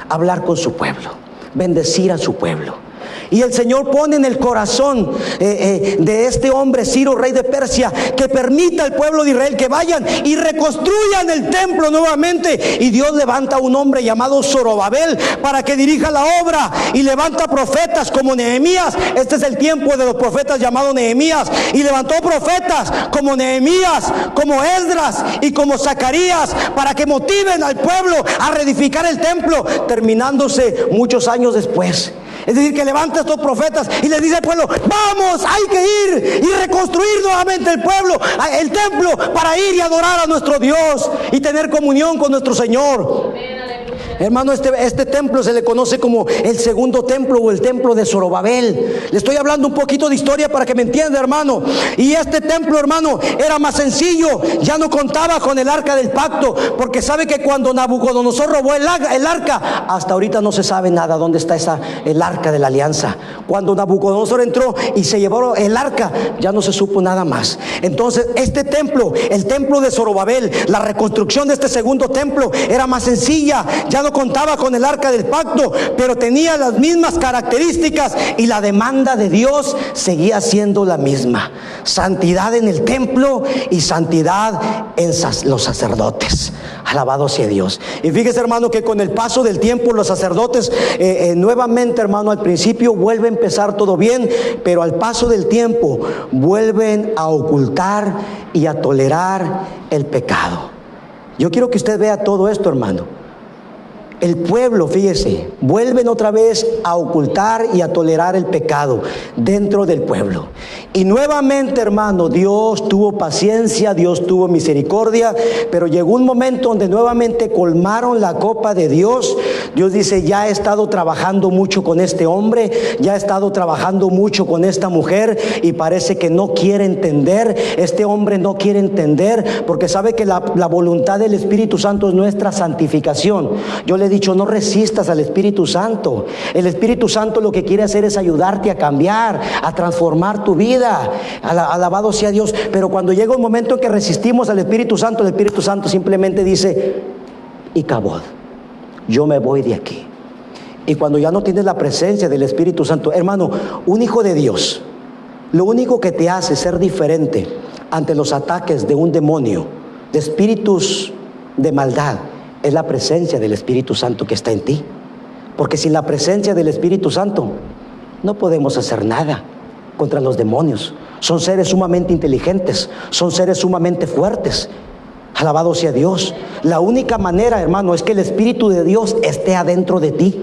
hablar con su pueblo, bendecir a su pueblo. Y el Señor pone en el corazón de este hombre Ciro, rey de Persia, que permita al pueblo de Israel que vayan y reconstruyan el templo nuevamente. Y Dios levanta a un hombre llamado Zorobabel para que dirija la obra, y levanta profetas como Nehemías. Este es el tiempo de los profetas llamado Nehemías. Y levantó profetas como Nehemías, como Esdras y como Zacarías, para que motiven al pueblo a reedificar el templo, terminándose muchos años después. Es decir, que levanta a estos profetas y les dice al pueblo: vamos, hay que ir y reconstruir nuevamente el pueblo, el templo, para ir y adorar a nuestro Dios y tener comunión con nuestro Señor. Hermano, este templo se le conoce como el segundo templo, o el templo de Zorobabel. Le estoy hablando un poquito de historia para que me entienda, hermano. Y este templo, hermano, era más sencillo. Ya no contaba con el arca del pacto, porque sabe que cuando Nabucodonosor robó el arca, hasta ahorita no se sabe nada dónde está el arca de la alianza. Cuando Nabucodonosor entró y se llevó el arca, ya no se supo nada más. Entonces este templo, el templo de Zorobabel, la reconstrucción de este segundo templo era más sencilla. Ya no contaba con el arca del pacto, pero tenía las mismas características, y la demanda de Dios seguía siendo la misma: santidad en el templo y santidad en los sacerdotes. Alabado sea Dios. Y fíjese, hermano, que con el paso del tiempo los sacerdotes nuevamente, hermano, al principio vuelve a empezar todo bien, pero al paso del tiempo vuelven a ocultar y a tolerar el pecado. Yo quiero que usted vea todo esto, hermano. El pueblo, fíjese, vuelven otra vez a ocultar y a tolerar el pecado dentro del pueblo. Y nuevamente, hermano, Dios tuvo paciencia, Dios tuvo misericordia, pero llegó un momento donde nuevamente colmaron la copa de Dios. Dios dice, ya he estado trabajando mucho con este hombre, ya he estado trabajando mucho con esta mujer y parece que no quiere entender. Este hombre no quiere entender porque sabe que la voluntad del Espíritu Santo es nuestra santificación. Yo le he dicho, no resistas al Espíritu Santo. El Espíritu Santo lo que quiere hacer es ayudarte a cambiar, a transformar tu vida. Alabado sea Dios. Pero cuando llega un momento en que resistimos al Espíritu Santo, el Espíritu Santo simplemente dice, Icabod, yo me voy de aquí. Y cuando ya no tienes la presencia del Espíritu Santo, hermano, un hijo de Dios, lo único que te hace ser diferente ante los ataques de un demonio, de espíritus de maldad, es la presencia del Espíritu Santo que está en ti. Porque sin la presencia del Espíritu Santo no podemos hacer nada contra los demonios. Son seres sumamente inteligentes, son seres sumamente fuertes. Alabado sea Dios. La única manera, hermano, es que el Espíritu de Dios esté adentro de ti.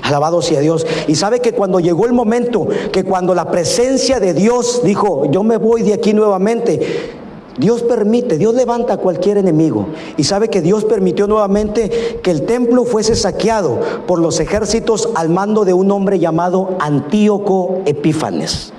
Alabado sea Dios. Y sabe que cuando llegó el momento, que cuando la presencia de Dios dijo, yo me voy de aquí nuevamente, Dios permite, Dios levanta a cualquier enemigo. Y sabe que Dios permitió nuevamente que el templo fuese saqueado por los ejércitos al mando de un hombre llamado Antíoco Epífanes.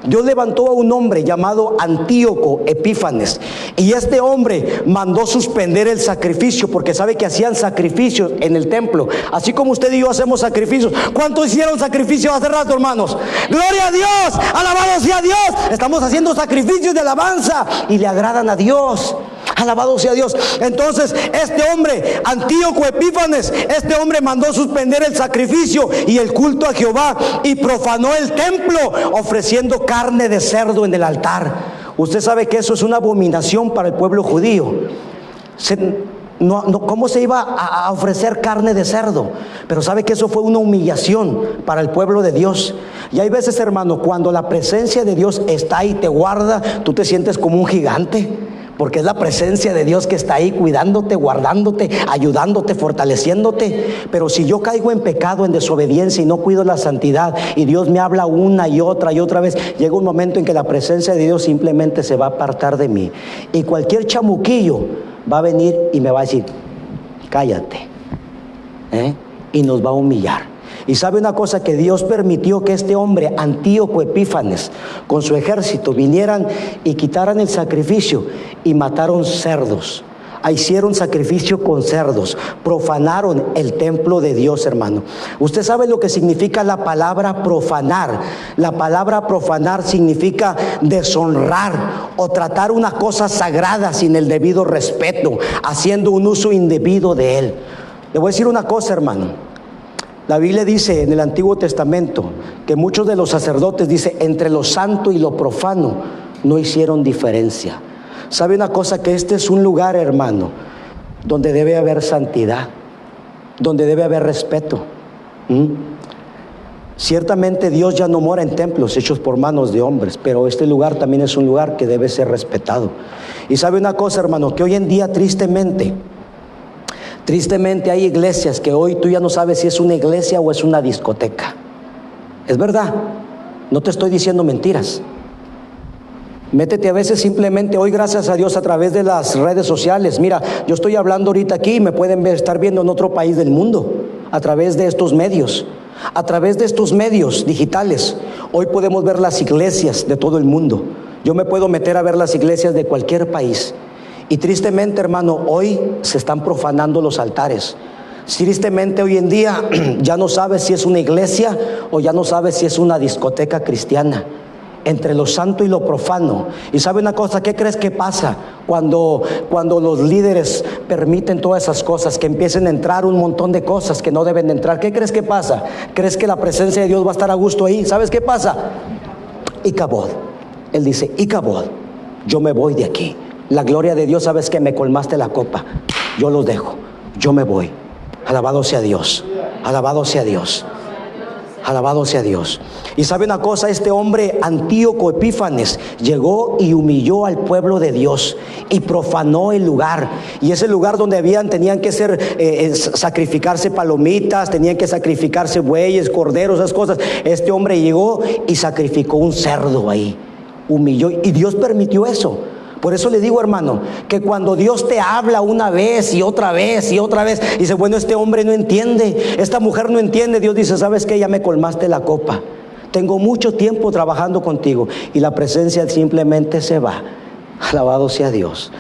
Dios levantó a un hombre llamado Antíoco Epífanes, y este hombre mandó suspender el sacrificio, porque sabe que hacían sacrificios en el templo, así como usted y yo hacemos sacrificios. ¿Cuántos hicieron sacrificios hace rato, hermanos? ¡Gloria a Dios! ¡Alabado sea Dios! Estamos haciendo sacrificios de alabanza y le agradan a Dios. Alabado sea Dios. Entonces este hombre, Antíoco Epífanes, este hombre mandó suspender el sacrificio y el culto a Jehová, y profanó el templo ofreciendo carne de cerdo en el altar. Usted sabe que eso es una abominación para el pueblo judío. ¿Cómo se iba a ofrecer carne de cerdo? Pero sabe que eso fue una humillación para el pueblo de Dios. Y hay veces, hermano, cuando la presencia de Dios está ahí y te guarda, tú te sientes como un gigante, porque es la presencia de Dios que está ahí cuidándote, guardándote, ayudándote, fortaleciéndote. Pero si yo caigo en pecado, en desobediencia, y no cuido la santidad, y Dios me habla una y otra vez, llega un momento en que la presencia de Dios simplemente se va a apartar de mí, y cualquier chamuquillo va a venir y me va a decir, cállate, y nos va a humillar. Y sabe una cosa, que Dios permitió que este hombre, Antíoco Epífanes, con su ejército vinieran y quitaran el sacrificio y mataron cerdos. Hicieron sacrificio con cerdos, profanaron el templo de Dios, hermano. Usted sabe lo que significa la palabra profanar. La palabra profanar significa deshonrar o tratar una cosa sagrada sin el debido respeto, haciendo un uso indebido de él. Le voy a decir una cosa, hermano. La Biblia dice en el Antiguo Testamento que muchos de los sacerdotes, dice, entre lo santo y lo profano no hicieron diferencia. ¿Sabe una cosa? Que este es un lugar, hermano, donde debe haber santidad, donde debe haber respeto. Ciertamente Dios ya no mora en templos hechos por manos de hombres, pero este lugar también es un lugar que debe ser respetado. Y sabe una cosa, hermano, que hoy en día tristemente hay iglesias que hoy tú ya no sabes si es una iglesia o es una discoteca. Es verdad, no te estoy diciendo mentiras. Métete a veces simplemente, hoy gracias a Dios, a través de las redes sociales. Mira, yo estoy hablando ahorita aquí y me pueden estar viendo en otro país del mundo a través de estos medios. A través de estos medios digitales, hoy podemos ver las iglesias de todo el mundo. Yo me puedo meter a ver las iglesias de cualquier país. Y tristemente, hermano, hoy se están profanando los altares. Tristemente hoy en día ya no sabes si es una iglesia o ya no sabes si es una discoteca cristiana. Entre lo santo y lo profano. Y sabe una cosa, ¿qué crees que pasa cuando los líderes permiten todas esas cosas? Que empiecen a entrar un montón de cosas que no deben de entrar. ¿Qué crees que pasa? ¿Crees que la presencia de Dios va a estar a gusto ahí? ¿Sabes qué pasa? Icabod. Él dice, Icabod, yo me voy de aquí. La gloria de Dios, sabes que me colmaste la copa, yo los dejo, yo me voy. Alabado sea Dios, alabado sea Dios, alabado sea Dios. Y sabe una cosa, este hombre Antíoco Epífanes llegó y humilló al pueblo de Dios y profanó el lugar. Y ese lugar donde tenían que sacrificarse palomitas, tenían que sacrificarse bueyes, corderos, esas cosas. Este hombre llegó y sacrificó un cerdo ahí, humilló, y Dios permitió eso. Por eso le digo, hermano, que cuando Dios te habla una vez y otra vez y otra vez, y dice, bueno, este hombre no entiende, esta mujer no entiende, Dios dice, ¿sabes qué? Ya me colmaste la copa. Tengo mucho tiempo trabajando contigo. Y la presencia simplemente se va. Alabado sea Dios.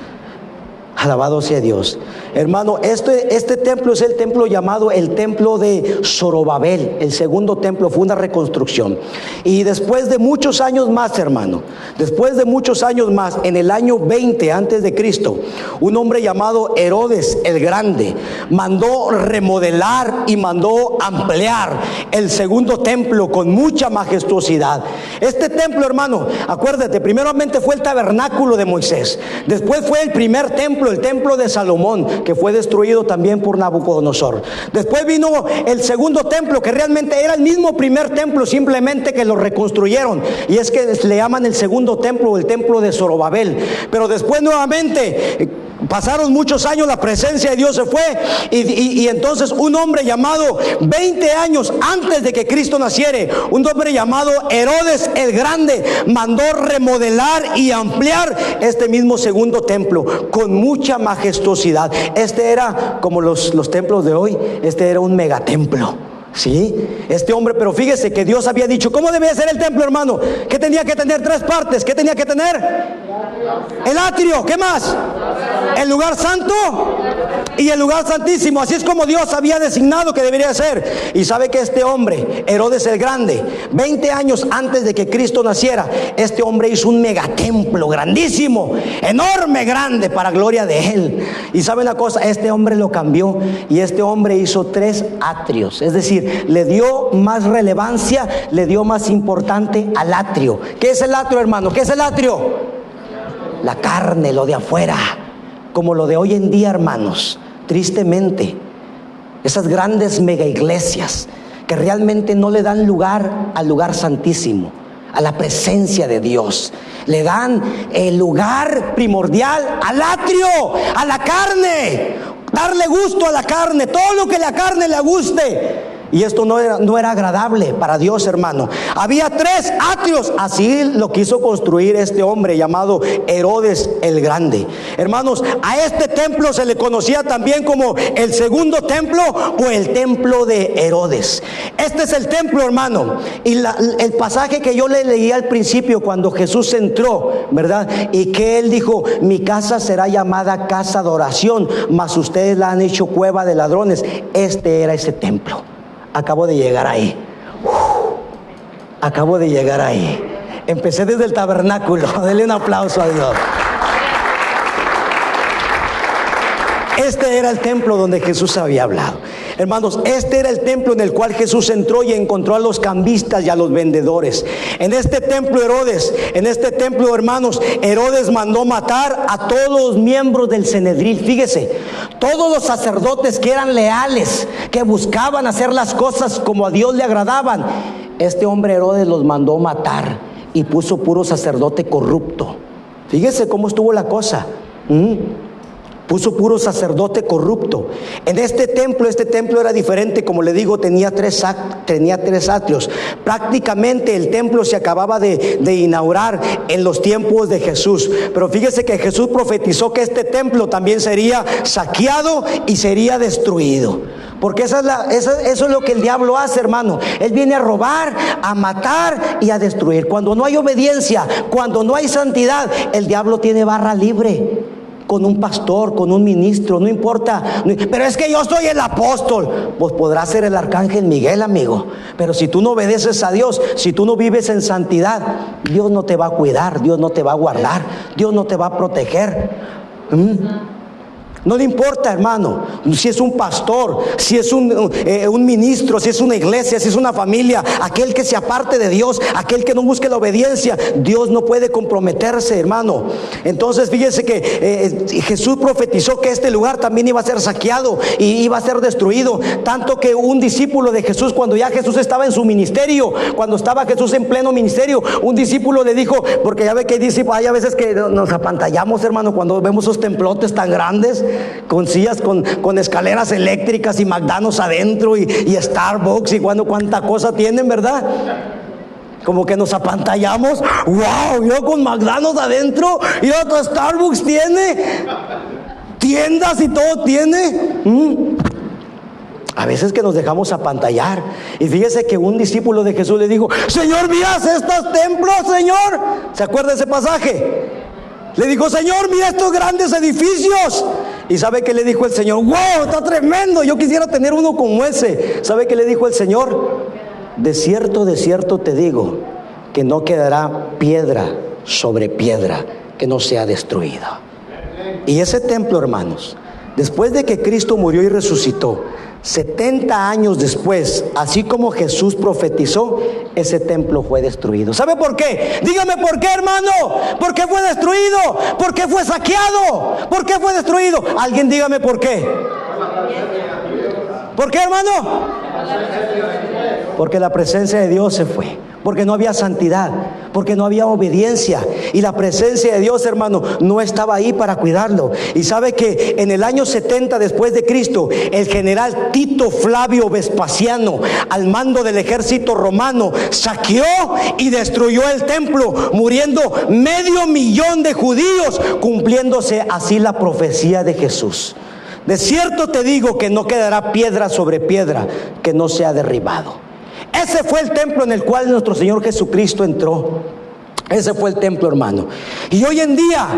Alabado sea Dios. Hermano, este templo es el templo llamado el templo de Zorobabel. El segundo templo fue una reconstrucción. Y después de muchos años más, hermano, después de muchos años más, en el año 20 antes de Cristo, un hombre llamado Herodes el Grande mandó remodelar y mandó ampliar el segundo templo con mucha majestuosidad. Este templo, hermano, acuérdate, primeramente fue el tabernáculo de Moisés. Después fue el primer templo, el templo de Salomón, que fue destruido también por Nabucodonosor. Después vino el segundo templo, que realmente era el mismo primer templo, simplemente que lo reconstruyeron, y es que le llaman el segundo templo, el templo de Zorobabel. Pero después nuevamente pasaron muchos años, la presencia de Dios se fue, y entonces un hombre llamado 20 años antes de que Cristo naciere, un hombre llamado Herodes el Grande mandó remodelar y ampliar este mismo segundo templo con mucha majestuosidad. Este era como los templos de hoy, este era un megatemplo. Sí, este hombre, pero fíjese que Dios había dicho cómo debía ser el templo, hermano. Que tenía que tener tres partes. ¿Qué tenía que tener? El atrio. ¿Qué más? El lugar santo y el lugar santísimo. Así es como Dios había designado que debería ser. Y sabe que este hombre, Herodes el Grande, 20 años antes de que Cristo naciera, este hombre hizo un megatemplo grandísimo, enorme, grande, para gloria de él. Y sabe una cosa, este hombre lo cambió, y este hombre hizo 3 atrios. Es decir, le dio más relevancia, le dio más importante al atrio. ¿Qué es el atrio, hermano? ¿Qué es el atrio? La carne, lo de afuera, como lo de hoy en día, hermanos. Tristemente, esas grandes mega iglesias que realmente no le dan lugar al lugar santísimo, a la presencia de Dios. Le dan el lugar primordial al atrio, a la carne, darle gusto a la carne, todo lo que a la carne le guste. Y esto no era agradable para Dios, hermano. Había 3 atrios. Así lo quiso construir este hombre llamado Herodes el Grande. Hermanos, a este templo se le conocía también como el segundo templo o el templo de Herodes. Este es el templo, hermano. Y el pasaje que yo le leí al principio, cuando Jesús entró, ¿verdad? Y que él dijo, mi casa será llamada casa de oración, mas ustedes la han hecho cueva de ladrones. Este era ese templo. Acabo de llegar ahí. Acabo de llegar ahí. Empecé desde el tabernáculo. Denle un aplauso a Dios. Este era el templo donde Jesús había hablado. Hermanos, este era el templo en el cual Jesús entró y encontró a los cambistas y a los vendedores. En este templo hermanos, Herodes mandó matar a todos los miembros del Cenedril. Fíjese, todos los sacerdotes que eran leales, que buscaban hacer las cosas como a Dios le agradaban, este hombre Herodes los mandó matar y puso puro sacerdote corrupto. Fíjese cómo estuvo la cosa. Puso puro sacerdote corrupto. En este templo era diferente, como le digo, tenía tres atrios. Prácticamente el templo se acababa de inaugurar en los tiempos de Jesús. Pero fíjese que Jesús profetizó que este templo también sería saqueado y sería destruido. Porque eso es lo que el diablo hace, hermano. Él viene a robar, a matar y a destruir. Cuando no hay obediencia, cuando no hay santidad, el diablo tiene barra libre. Con un pastor, con un ministro, no importa. Pero es que yo soy el apóstol. Pues podrá ser el arcángel Miguel, amigo. Pero si tú no obedeces a Dios, si tú no vives en santidad, Dios no te va a cuidar, Dios no te va a guardar, Dios no te va a proteger. No le importa, hermano, si es un pastor, si es un ministro, si es una iglesia, si es una familia, aquel que se aparte de Dios, aquel que no busque la obediencia, Dios no puede comprometerse, hermano. Entonces fíjese que Jesús profetizó que este lugar también iba a ser saqueado y iba a ser destruido. Tanto que un discípulo de Jesús, cuando ya Jesús estaba en su ministerio, cuando estaba Jesús en pleno ministerio, un discípulo le dijo, porque ya ve que hay a veces que nos apantallamos, hermano, cuando vemos esos templotes tan grandes, con sillas, con escaleras eléctricas y McDonald's adentro y Starbucks y cuánta cosa tienen, ¿verdad? Como que nos apantallamos. ¡Wow! Yo con McDonald's adentro y otro Starbucks tiene. Tiendas y todo tiene. A veces que nos dejamos apantallar. Y fíjese que un discípulo de Jesús le dijo: Señor, miras estos templos, Señor. ¿Se acuerda de ese pasaje? Le dijo: Señor, mira estos grandes edificios. ¿Y sabe qué le dijo el Señor? ¡Wow! Está tremendo, yo quisiera tener uno como ese. ¿Sabe qué le dijo el Señor? De cierto te digo, que no quedará piedra sobre piedra que no sea destruida. Y ese templo, hermanos, después de que Cristo murió y resucitó, 70 años después, así como Jesús profetizó, ese templo fue destruido. ¿Sabe por qué? Dígame por qué, hermano. ¿Por qué fue destruido? ¿Por qué fue saqueado? ¿Por qué fue destruido? Alguien dígame por qué. ¿Por qué, hermano? Porque la presencia de Dios se fue. Porque no había santidad, porque no había obediencia. Y la presencia de Dios, hermano, no estaba ahí para cuidarlo. Y sabe que en el año 70 después de Cristo, el general Tito Flavio Vespasiano, al mando del ejército romano, saqueó y destruyó el templo, muriendo 500,000 de judíos, cumpliéndose así la profecía de Jesús. De cierto te digo que no quedará piedra sobre piedra que no sea derribado. Ese fue el templo en el cual nuestro Señor Jesucristo entró. Ese fue el templo, hermano. Y hoy en día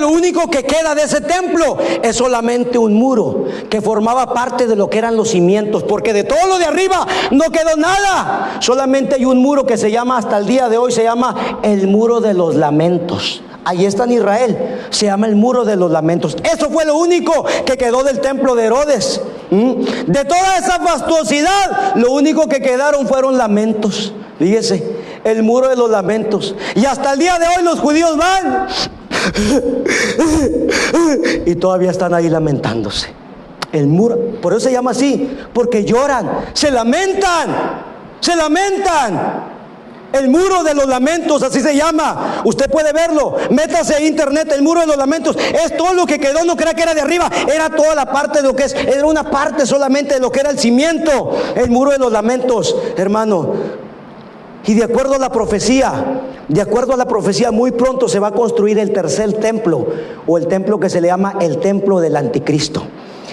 lo único que queda de ese templo es solamente un muro que formaba parte de lo que eran los cimientos, porque de todo lo de arriba no quedó nada. Solamente hay un muro que se llama, hasta el día de hoy, se llama el Muro de los Lamentos. Ahí está en Israel, se llama el Muro de los Lamentos. Eso fue lo único que quedó del templo de Herodes. De toda esa fastuosidad, lo único que quedaron fueron lamentos. Fíjese, el Muro de los Lamentos. Y hasta el día de hoy los judíos van y todavía están ahí lamentándose. El muro, por eso se llama así, porque lloran, se lamentan. El Muro de los Lamentos, así se llama. Usted puede verlo, métase a internet, el Muro de los Lamentos. Es todo lo que quedó, no crea que era de arriba, era toda la parte de lo que es, era una parte solamente de lo que era el cimiento. El Muro de los Lamentos, hermano. Y de acuerdo a la profecía, muy pronto se va a construir el tercer templo, o el templo que se le llama el templo del anticristo.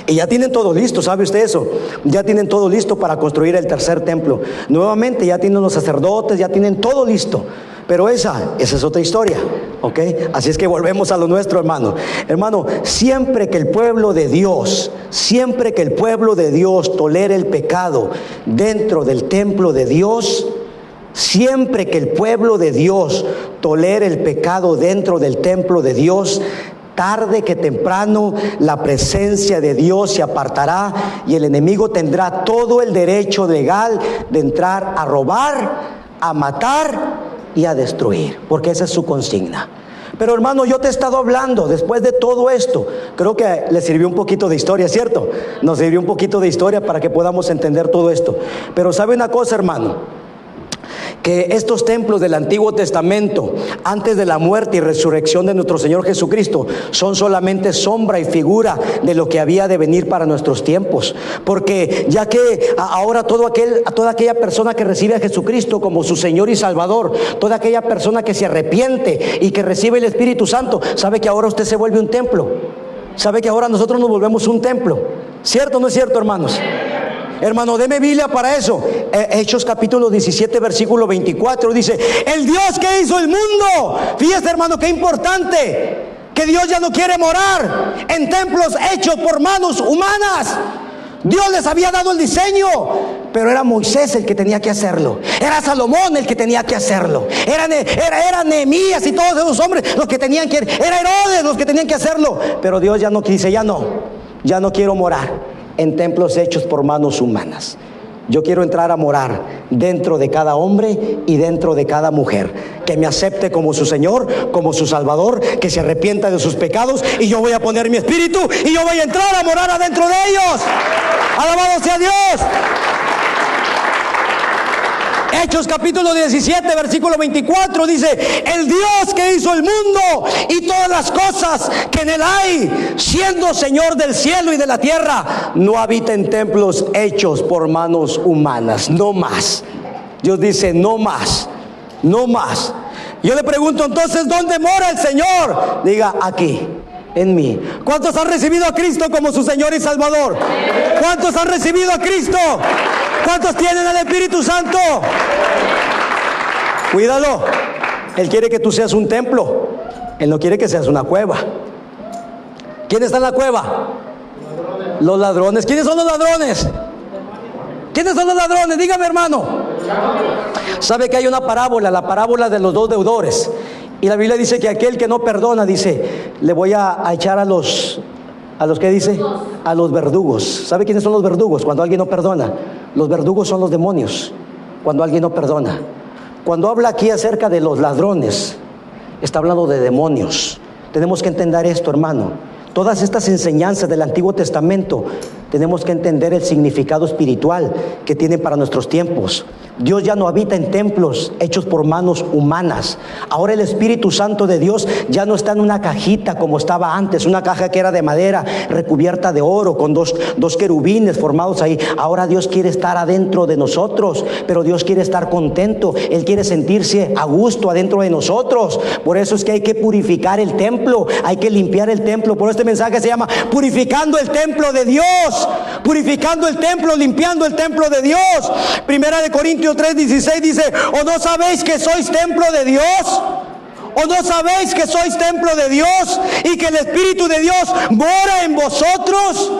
Y ya tienen todo listo, ¿sabe usted eso? Ya tienen todo listo para construir el tercer templo. Nuevamente ya tienen los sacerdotes, ya tienen todo listo. Pero esa es otra historia, ¿ok? Así es que volvemos a lo nuestro, hermano. Hermano, siempre que el pueblo de Dios tolere el pecado dentro del templo de Dios, siempre que el pueblo de Dios tolere el pecado dentro del templo de Dios, tarde que temprano la presencia de Dios se apartará y el enemigo tendrá todo el derecho legal de entrar a robar, a matar y a destruir, porque esa es su consigna. Pero hermano, yo te he estado hablando después de todo esto. Creo que le sirvió un poquito de historia, ¿cierto? Nos sirvió un poquito de historia para que podamos entender todo esto. Pero ¿sabe una cosa, hermano? Que estos templos del Antiguo Testamento, antes de la muerte y resurrección de nuestro Señor Jesucristo, son solamente sombra y figura de lo que había de venir para nuestros tiempos. Porque ya que ahora toda aquella persona que recibe a Jesucristo como su Señor y Salvador, toda aquella persona que se arrepiente y que recibe el Espíritu Santo, sabe que ahora usted se vuelve un templo. Sabe que ahora nosotros nos volvemos un templo. ¿Cierto o no es cierto, hermanos? Hermano, deme Biblia para eso. Hechos capítulo 17 versículo 24 dice: el Dios que hizo el mundo. Fíjese, hermano, qué importante, que Dios ya no quiere morar en templos hechos por manos humanas. Dios les había dado el diseño, pero era Moisés el que tenía que hacerlo, era Salomón el que tenía que hacerlo, era Nehemías y todos esos hombres los que tenían que, era Herodes los que tenían que hacerlo. Pero Dios ya no dice, ya no quiero morar en templos hechos por manos humanas. Yo quiero entrar a morar dentro de cada hombre y dentro de cada mujer, que me acepte como su Señor, como su Salvador, que se arrepienta de sus pecados, y yo voy a poner mi espíritu y yo voy a entrar a morar adentro de ellos. Alabado sea Dios. Hechos capítulo 17 versículo 24 dice: el Dios que hizo el mundo y todas las cosas que en él hay, siendo Señor del cielo y de la tierra, no habita en templos hechos por manos humanas, no más. Dios dice, no más, no más. Yo le pregunto entonces, ¿dónde mora el Señor? Diga, aquí, en mí. ¿Cuántos han recibido a Cristo como su Señor y Salvador? ¿Cuántos han recibido a Cristo? ¿Cuántos tienen al Espíritu Santo? Cuídalo. Él quiere que tú seas un templo. Él no quiere que seas una cueva. ¿Quién está en la cueva? Los ladrones. ¿Quiénes son los ladrones? ¿Quiénes son los ladrones? Dígame, hermano. ¿Sabe que hay una parábola? La parábola de los dos deudores. Y la Biblia dice que aquel que no perdona, dice, le voy a echar a los ¿qué dice? A los verdugos. ¿Sabe quiénes son los verdugos? Cuando alguien no perdona. Los verdugos son los demonios. Cuando alguien no perdona. Cuando habla aquí acerca de los ladrones, está hablando de demonios. Tenemos que entender esto, hermano. Todas estas enseñanzas del Antiguo Testamento, tenemos que entender el significado espiritual que tienen para nuestros tiempos. Dios ya no habita en templos hechos por manos humanas. Ahora el Espíritu Santo de Dios ya no está en una cajita como estaba antes, una caja que era de madera recubierta de oro con dos querubines formados ahí. Ahora Dios quiere estar adentro de nosotros, pero Dios quiere estar contento. Él quiere sentirse a gusto adentro de nosotros. Por eso es que hay que purificar el templo, hay que limpiar el templo. Por este mensaje se llama purificando el templo de Dios. Purificando el templo, limpiando el templo de Dios. Primera de Corintios 3:16 dice, ¿o no sabéis que sois templo de Dios? ¿O no sabéis que sois templo de Dios y que el Espíritu de Dios mora en vosotros?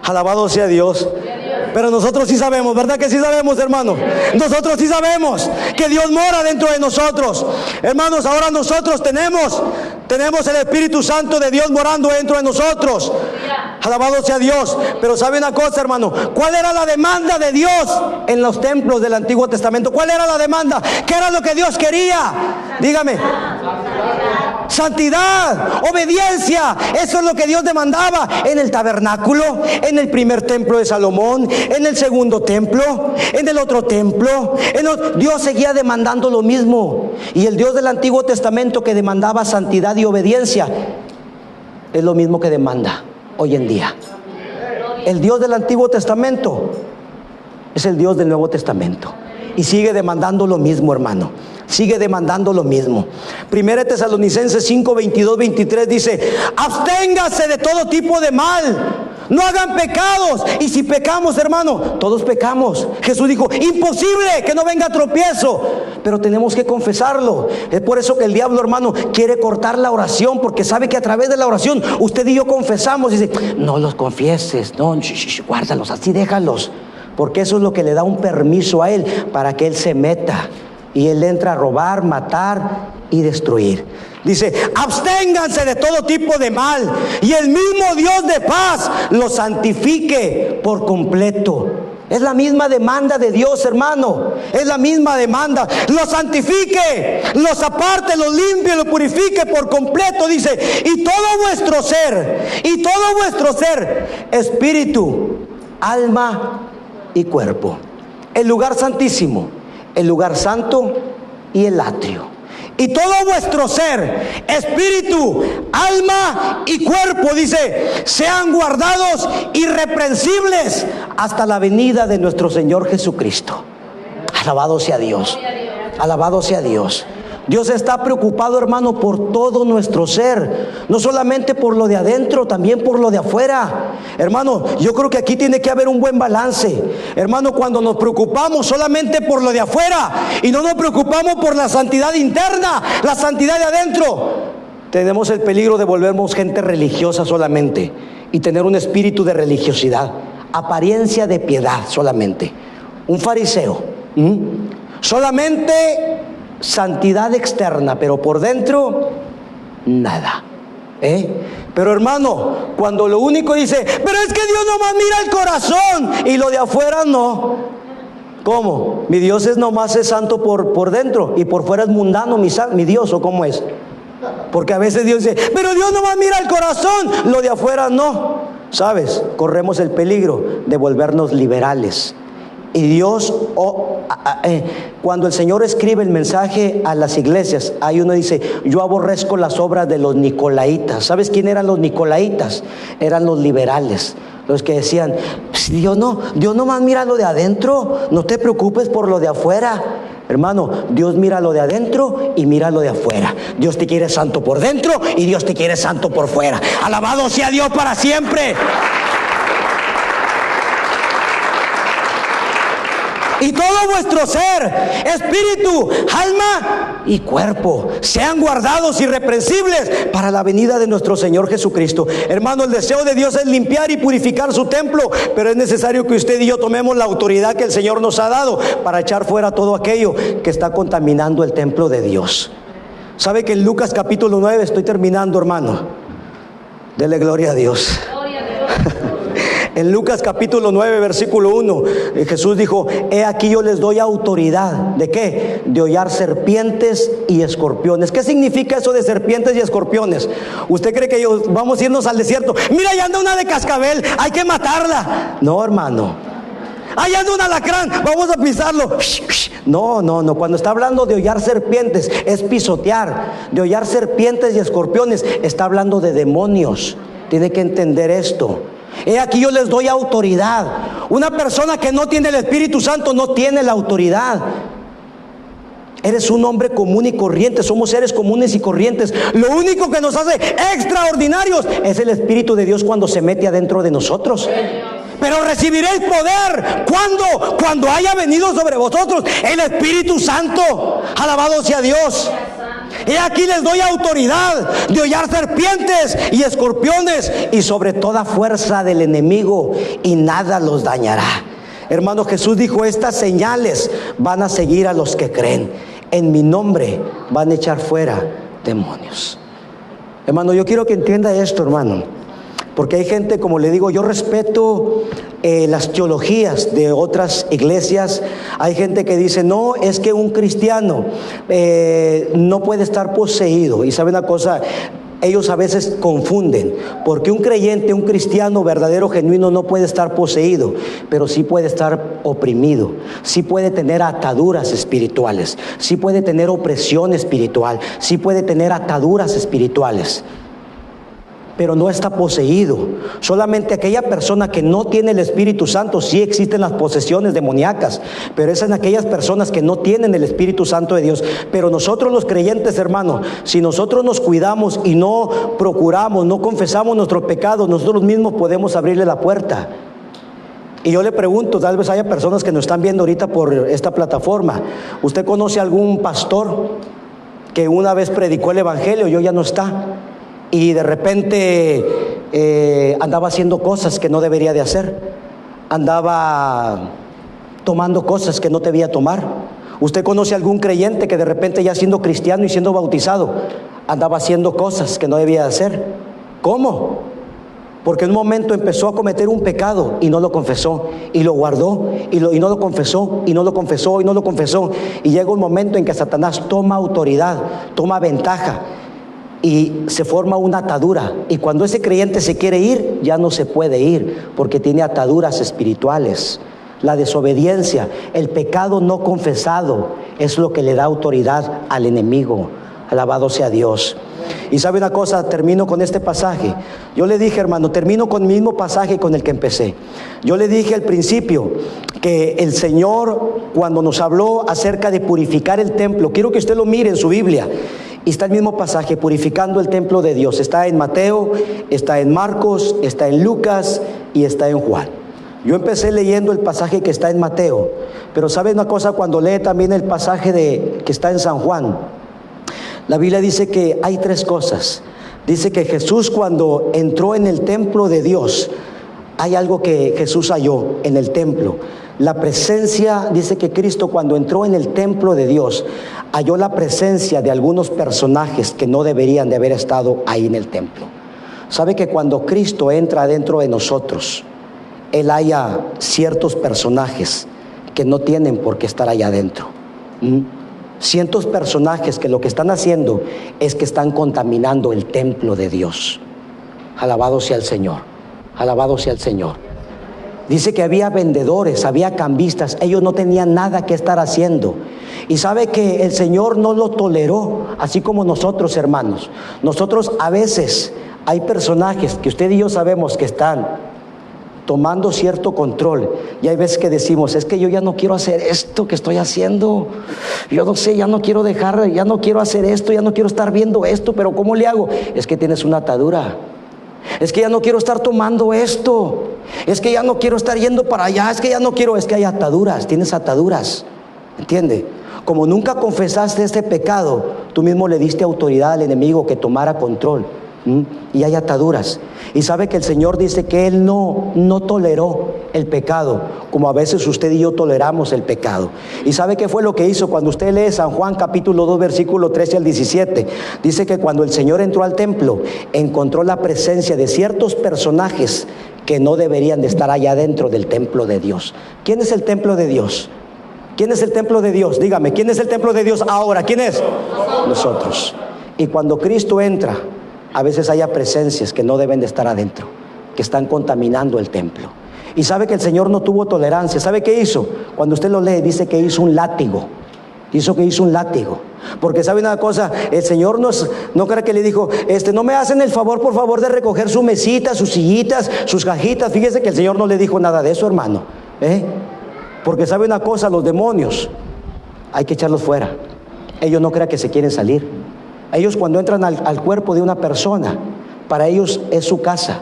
Alabado sea Dios. Pero nosotros sí sabemos, ¿verdad que sí sabemos, hermano? Nosotros sí sabemos que Dios mora dentro de nosotros. Hermanos, ahora nosotros tenemos el Espíritu Santo de Dios morando dentro de nosotros. Alabado sea Dios. Pero ¿sabe una cosa, hermano? ¿Cuál era la demanda de Dios en los templos del Antiguo Testamento? ¿Cuál era la demanda? ¿Qué era lo que Dios quería? Dígame. Santidad, obediencia. Eso es lo que Dios demandaba en el tabernáculo, en el primer templo de Salomón, en el segundo templo, en el otro templo. Dios seguía demandando lo mismo. Y el Dios del Antiguo Testamento, que demandaba santidad y obediencia, es lo mismo que demanda hoy en día. El Dios del Antiguo Testamento es el Dios del Nuevo Testamento y sigue demandando lo mismo, hermano. Sigue demandando lo mismo. Primera de Tesalonicenses 5, 22, 23 dice, absténgase de todo tipo de mal, no hagan pecados. Y si pecamos, hermano, todos pecamos. Jesús dijo, imposible que no venga tropiezo, pero tenemos que confesarlo. Es por eso que el diablo, hermano, quiere cortar la oración, porque sabe que a través de la oración usted y yo confesamos. Dice, no los confieses, no, guárdalos, así déjalos, porque eso es lo que le da un permiso a él para que él se meta. Y él entra a robar, matar y destruir. Dice, absténganse de todo tipo de mal, y el mismo Dios de paz los santifique por completo. Es la misma demanda de Dios, hermano. Es la misma demanda. Los santifique, los aparte, los limpie, los purifique por completo. Dice, y todo vuestro ser, espíritu, alma y cuerpo. El lugar santísimo, el lugar santo y el atrio. Y todo vuestro ser, espíritu, alma y cuerpo, dice, sean guardados irreprensibles hasta la venida de nuestro Señor Jesucristo. Alabado sea Dios. Alabado sea Dios. Dios está preocupado, hermano, por todo nuestro ser, no solamente por lo de adentro, también por lo de afuera. Hermano, yo creo que aquí tiene que haber un buen balance. Hermano, cuando nos preocupamos solamente por lo de afuera y no nos preocupamos por la santidad interna, la santidad de adentro, tenemos el peligro de volvernos gente religiosa solamente y tener un espíritu de religiosidad, apariencia de piedad solamente. Un fariseo, solamente santidad externa, pero por dentro nada. Pero hermano, cuando lo único dice, pero es que Dios nomás mira el corazón y lo de afuera no. ¿Cómo? Mi Dios nomás es santo por dentro y por fuera es mundano mi Dios, ¿o cómo es? Porque a veces Dios dice, pero Dios nomás mira el corazón, lo de afuera no. ¿Sabes? Corremos el peligro de volvernos liberales. Y Dios, cuando el Señor escribe el mensaje a las iglesias, hay uno dice, yo aborrezco las obras de los nicolaitas. ¿Sabes quién eran los nicolaitas? Eran los liberales. Los que decían, pues Dios nomás mira lo de adentro, no te preocupes por lo de afuera. Hermano, Dios mira lo de adentro y mira lo de afuera. Dios te quiere santo por dentro y Dios te quiere santo por fuera. Alabado sea Dios para siempre. Y todo vuestro ser, espíritu, alma y cuerpo, sean guardados irreprensibles para la venida de nuestro Señor Jesucristo. Hermano, el deseo de Dios es limpiar y purificar su templo, pero es necesario que usted y yo tomemos la autoridad que el Señor nos ha dado para echar fuera todo aquello que está contaminando el templo de Dios. ¿Sabe que en Lucas capítulo 9, estoy terminando, hermano? Dele gloria a Dios. En Lucas capítulo 9, versículo 1, Jesús dijo, he aquí yo les doy autoridad. ¿De qué? De hollar serpientes y escorpiones. ¿Qué significa eso de serpientes y escorpiones? ¿Usted cree que vamos a irnos al desierto? Mira, allá anda una de cascabel, hay que matarla. No, hermano. Allá anda un alacrán, vamos a pisarlo. No. Cuando está hablando de hollar serpientes, es pisotear. De hollar serpientes y escorpiones, está hablando de demonios. Tiene que entender esto. He aquí yo les doy autoridad. Una persona que no tiene el Espíritu Santo no tiene la autoridad. Eres un hombre común y corriente. Somos seres comunes y corrientes. Lo único que nos hace extraordinarios es el Espíritu de Dios cuando se mete adentro de nosotros. Pero recibiréis poder cuando haya venido sobre vosotros el Espíritu Santo. Alabado sea Dios. He aquí les doy autoridad de hollar serpientes y escorpiones y sobre toda fuerza del enemigo, y nada los dañará. Hermano, Jesús dijo, estas señales van a seguir a los que creen. En mi nombre van a echar fuera demonios. Hermano, yo quiero que entienda esto, hermano, porque hay gente, como le digo, yo respeto las teologías de otras iglesias. Hay gente que dice, no, es que un cristiano no puede estar poseído. Y sabe una cosa, ellos a veces confunden, porque un creyente, un cristiano verdadero, genuino, no puede estar poseído, pero sí puede estar oprimido, sí puede tener ataduras espirituales, sí puede tener opresión espiritual, sí puede tener ataduras espirituales, pero no está poseído. Solamente aquella persona que no tiene el Espíritu Santo, sí existen las posesiones demoníacas, pero es en aquellas personas que no tienen el Espíritu Santo de Dios. Pero nosotros los creyentes, hermano, si nosotros nos cuidamos y no procuramos, no confesamos nuestros pecados, nosotros mismos podemos abrirle la puerta. Y yo le pregunto, tal vez haya personas que nos están viendo ahorita por esta plataforma, ¿usted conoce algún pastor que una vez predicó el Evangelio y hoy ya no está? Y de repente andaba haciendo cosas que no debería de hacer, andaba tomando cosas que no debía tomar. ¿Usted conoce algún creyente que de repente, ya siendo cristiano y siendo bautizado, andaba haciendo cosas que no debía de hacer? ¿Cómo? Porque en un momento empezó a cometer un pecado y no lo confesó, y lo guardó, y no lo confesó, y no lo confesó, y no lo confesó, y llega un momento en que Satanás toma autoridad, toma ventaja, y se forma una atadura. Y cuando ese creyente se quiere ir, ya no se puede ir, porque tiene ataduras espirituales. La desobediencia, el pecado no confesado, es lo que le da autoridad al enemigo. Alabado sea Dios. Y sabe una cosa, termino con este pasaje. Yo le dije, hermano, termino con el mismo pasaje con el que empecé. Yo le dije al principio que el Señor, cuando nos habló acerca de purificar el templo, quiero que usted lo mire en su Biblia. Y está el mismo pasaje, purificando el templo de Dios. Está en Mateo, está en Marcos, está en Lucas y está en Juan. Yo empecé leyendo el pasaje que está en Mateo, pero ¿sabe una cosa? Cuando lee también el pasaje que está en San Juan, la Biblia dice que hay tres cosas. Dice que Jesús, cuando entró en el templo de Dios, hay algo que Jesús halló en el templo. La presencia, dice que Cristo, cuando entró en el templo de Dios, halló la presencia de algunos personajes que no deberían de haber estado ahí en el templo. ¿Sabe que cuando Cristo entra dentro de nosotros, Él halla ciertos personajes que no tienen por qué estar allá adentro? Cientos personajes que lo que están haciendo es que están contaminando el templo de Dios. Alabado sea el Señor, alabado sea el Señor. Dice que había vendedores, había cambistas, ellos no tenían nada que estar haciendo. Y sabe que el Señor no lo toleró, así como nosotros, hermanos. Nosotros a veces hay personajes que usted y yo sabemos que están tomando cierto control. Y hay veces que decimos, es que yo ya no quiero hacer esto que estoy haciendo, yo no sé, ya no quiero dejar, ya no quiero hacer esto, ya no quiero estar viendo esto, pero ¿cómo le hago? Es que tienes una atadura. Es que ya no quiero estar tomando esto, es que ya no quiero estar yendo para allá, es que ya no quiero, es que hay ataduras, tienes ataduras, ¿entiende? Como nunca confesaste este pecado, tú mismo le diste autoridad al enemigo que tomara control. Y hay ataduras. Y sabe que el Señor dice que Él no toleró el pecado, como a veces usted y yo toleramos el pecado. Y sabe qué fue lo que hizo cuando usted lee San Juan capítulo 2 versículo 13 al 17. Dice que cuando el Señor entró al templo, encontró la presencia de ciertos personajes que no deberían de estar allá dentro del templo de Dios. ¿Quién es el templo de Dios? ¿Quién es el templo de Dios? Dígame, ¿quién es el templo de Dios ahora? ¿Quién es? Nosotros. Y cuando Cristo entra, a veces haya presencias que no deben de estar adentro, que están contaminando el templo. Y sabe que el Señor no tuvo tolerancia. ¿Sabe qué hizo? Cuando usted lo lee, dice que hizo un látigo. Hizo un látigo. Porque sabe una cosa, el Señor no cree que le dijo, no me hacen el favor, por favor, de recoger su mesita, sus sillitas, sus cajitas. Fíjese que el Señor no le dijo nada de eso, hermano. Porque sabe una cosa, los demonios hay que echarlos fuera. Ellos no crean que se quieren salir. Ellos cuando entran al cuerpo de una persona, para ellos es su casa.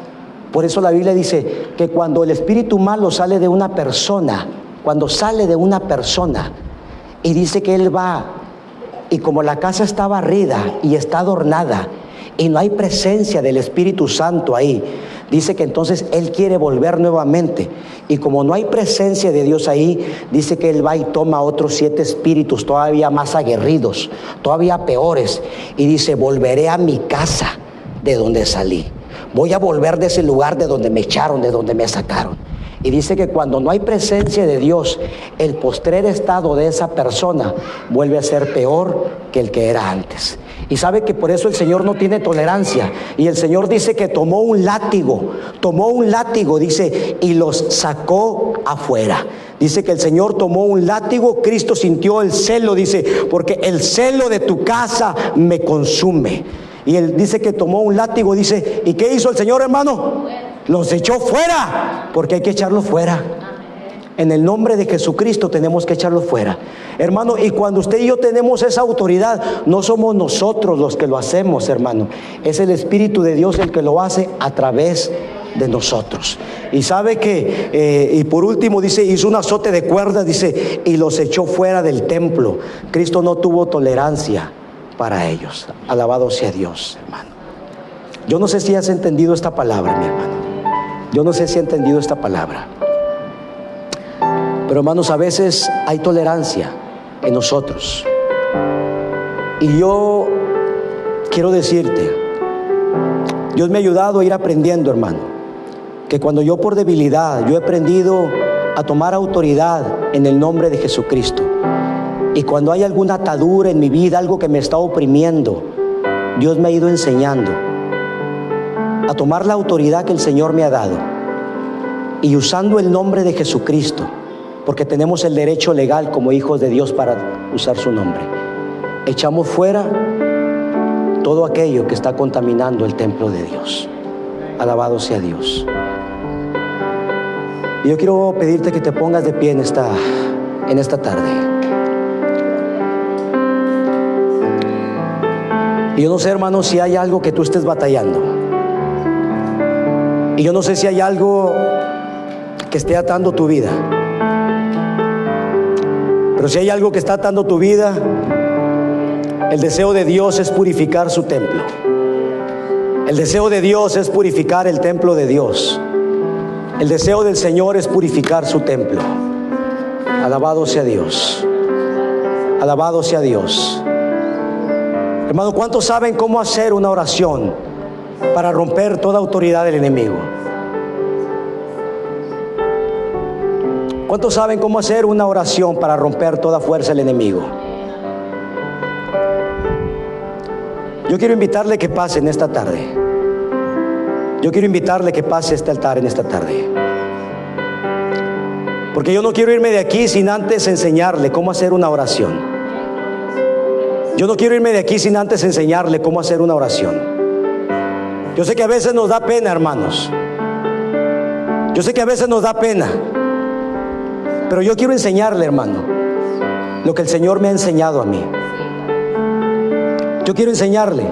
Por eso la Biblia dice que cuando el espíritu malo sale de una persona, cuando sale de una persona, y dice que él va, y como la casa está barrida y está adornada, y no hay presencia del Espíritu Santo ahí, dice que entonces él quiere volver nuevamente. Y como no hay presencia de Dios ahí, dice que él va y toma otros 7 espíritus todavía más aguerridos, todavía peores, y dice, volveré a mi casa de donde salí. Voy a volver de ese lugar de donde me echaron, de donde me sacaron. Y dice que cuando no hay presencia de Dios, el postrer estado de esa persona vuelve a ser peor que el que era antes. Y sabe que por eso el Señor no tiene tolerancia. Y el Señor dice que tomó un látigo, dice, y los sacó afuera. Dice que el Señor tomó un látigo, Cristo sintió el celo, dice, porque el celo de tu casa me consume. Y él dice que tomó un látigo, dice, ¿y qué hizo el Señor, hermano? Los echó fuera, porque hay que echarlos fuera. En el nombre de Jesucristo tenemos que echarlos fuera, hermano. Y cuando usted y yo tenemos esa autoridad, no somos nosotros los que lo hacemos, hermano. Es el Espíritu de Dios el que lo hace a través de nosotros. Y sabe que, y por último dice, hizo un azote de cuerdas, dice, y los echó fuera del templo. Cristo no tuvo tolerancia para ellos. Alabado sea Dios, hermano. Yo no sé si has entendido esta palabra, mi hermano. Yo no sé si has entendido esta palabra. Pero hermanos, a veces hay tolerancia en nosotros. Y yo quiero decirte, Dios me ha ayudado a ir aprendiendo, hermano, que cuando yo por debilidad, yo he aprendido a tomar autoridad en el nombre de Jesucristo. Y cuando hay alguna atadura en mi vida, algo que me está oprimiendo, Dios me ha ido enseñando a tomar la autoridad que el Señor me ha dado. Y usando el nombre de Jesucristo, porque tenemos el derecho legal como hijos de Dios para usar su nombre, echamos fuera todo aquello que está contaminando el templo de Dios. Alabado sea Dios. Y yo quiero pedirte que te pongas de pie en esta tarde. Y yo no sé, hermano, si hay algo que tú estés batallando. Y yo no sé si hay algo que esté atando tu vida. Pero si hay algo que está atando tu vida, el deseo de Dios es purificar su templo. El deseo de Dios es purificar el templo de Dios. El deseo del Señor es purificar su templo. Alabado sea Dios. Alabado sea Dios. Hermano, ¿cuántos saben cómo hacer una oración para romper toda autoridad del enemigo? ¿Cuántos saben cómo hacer una oración para romper toda fuerza del enemigo? Yo quiero invitarle que pase en esta tarde. Yo quiero invitarle que pase este altar en esta tarde. Porque yo no quiero irme de aquí sin antes enseñarle cómo hacer una oración. Yo no quiero irme de aquí sin antes enseñarle cómo hacer una oración. Yo sé que a veces nos da pena, hermanos. Yo sé que a veces nos da pena, pero yo quiero enseñarle, hermano, lo que el Señor me ha enseñado a mí. Yo quiero enseñarle,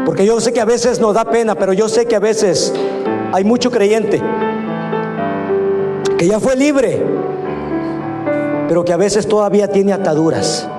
porque yo sé que a veces nos da pena, pero yo sé que a veces hay mucho creyente que ya fue libre, pero que a veces todavía tiene ataduras.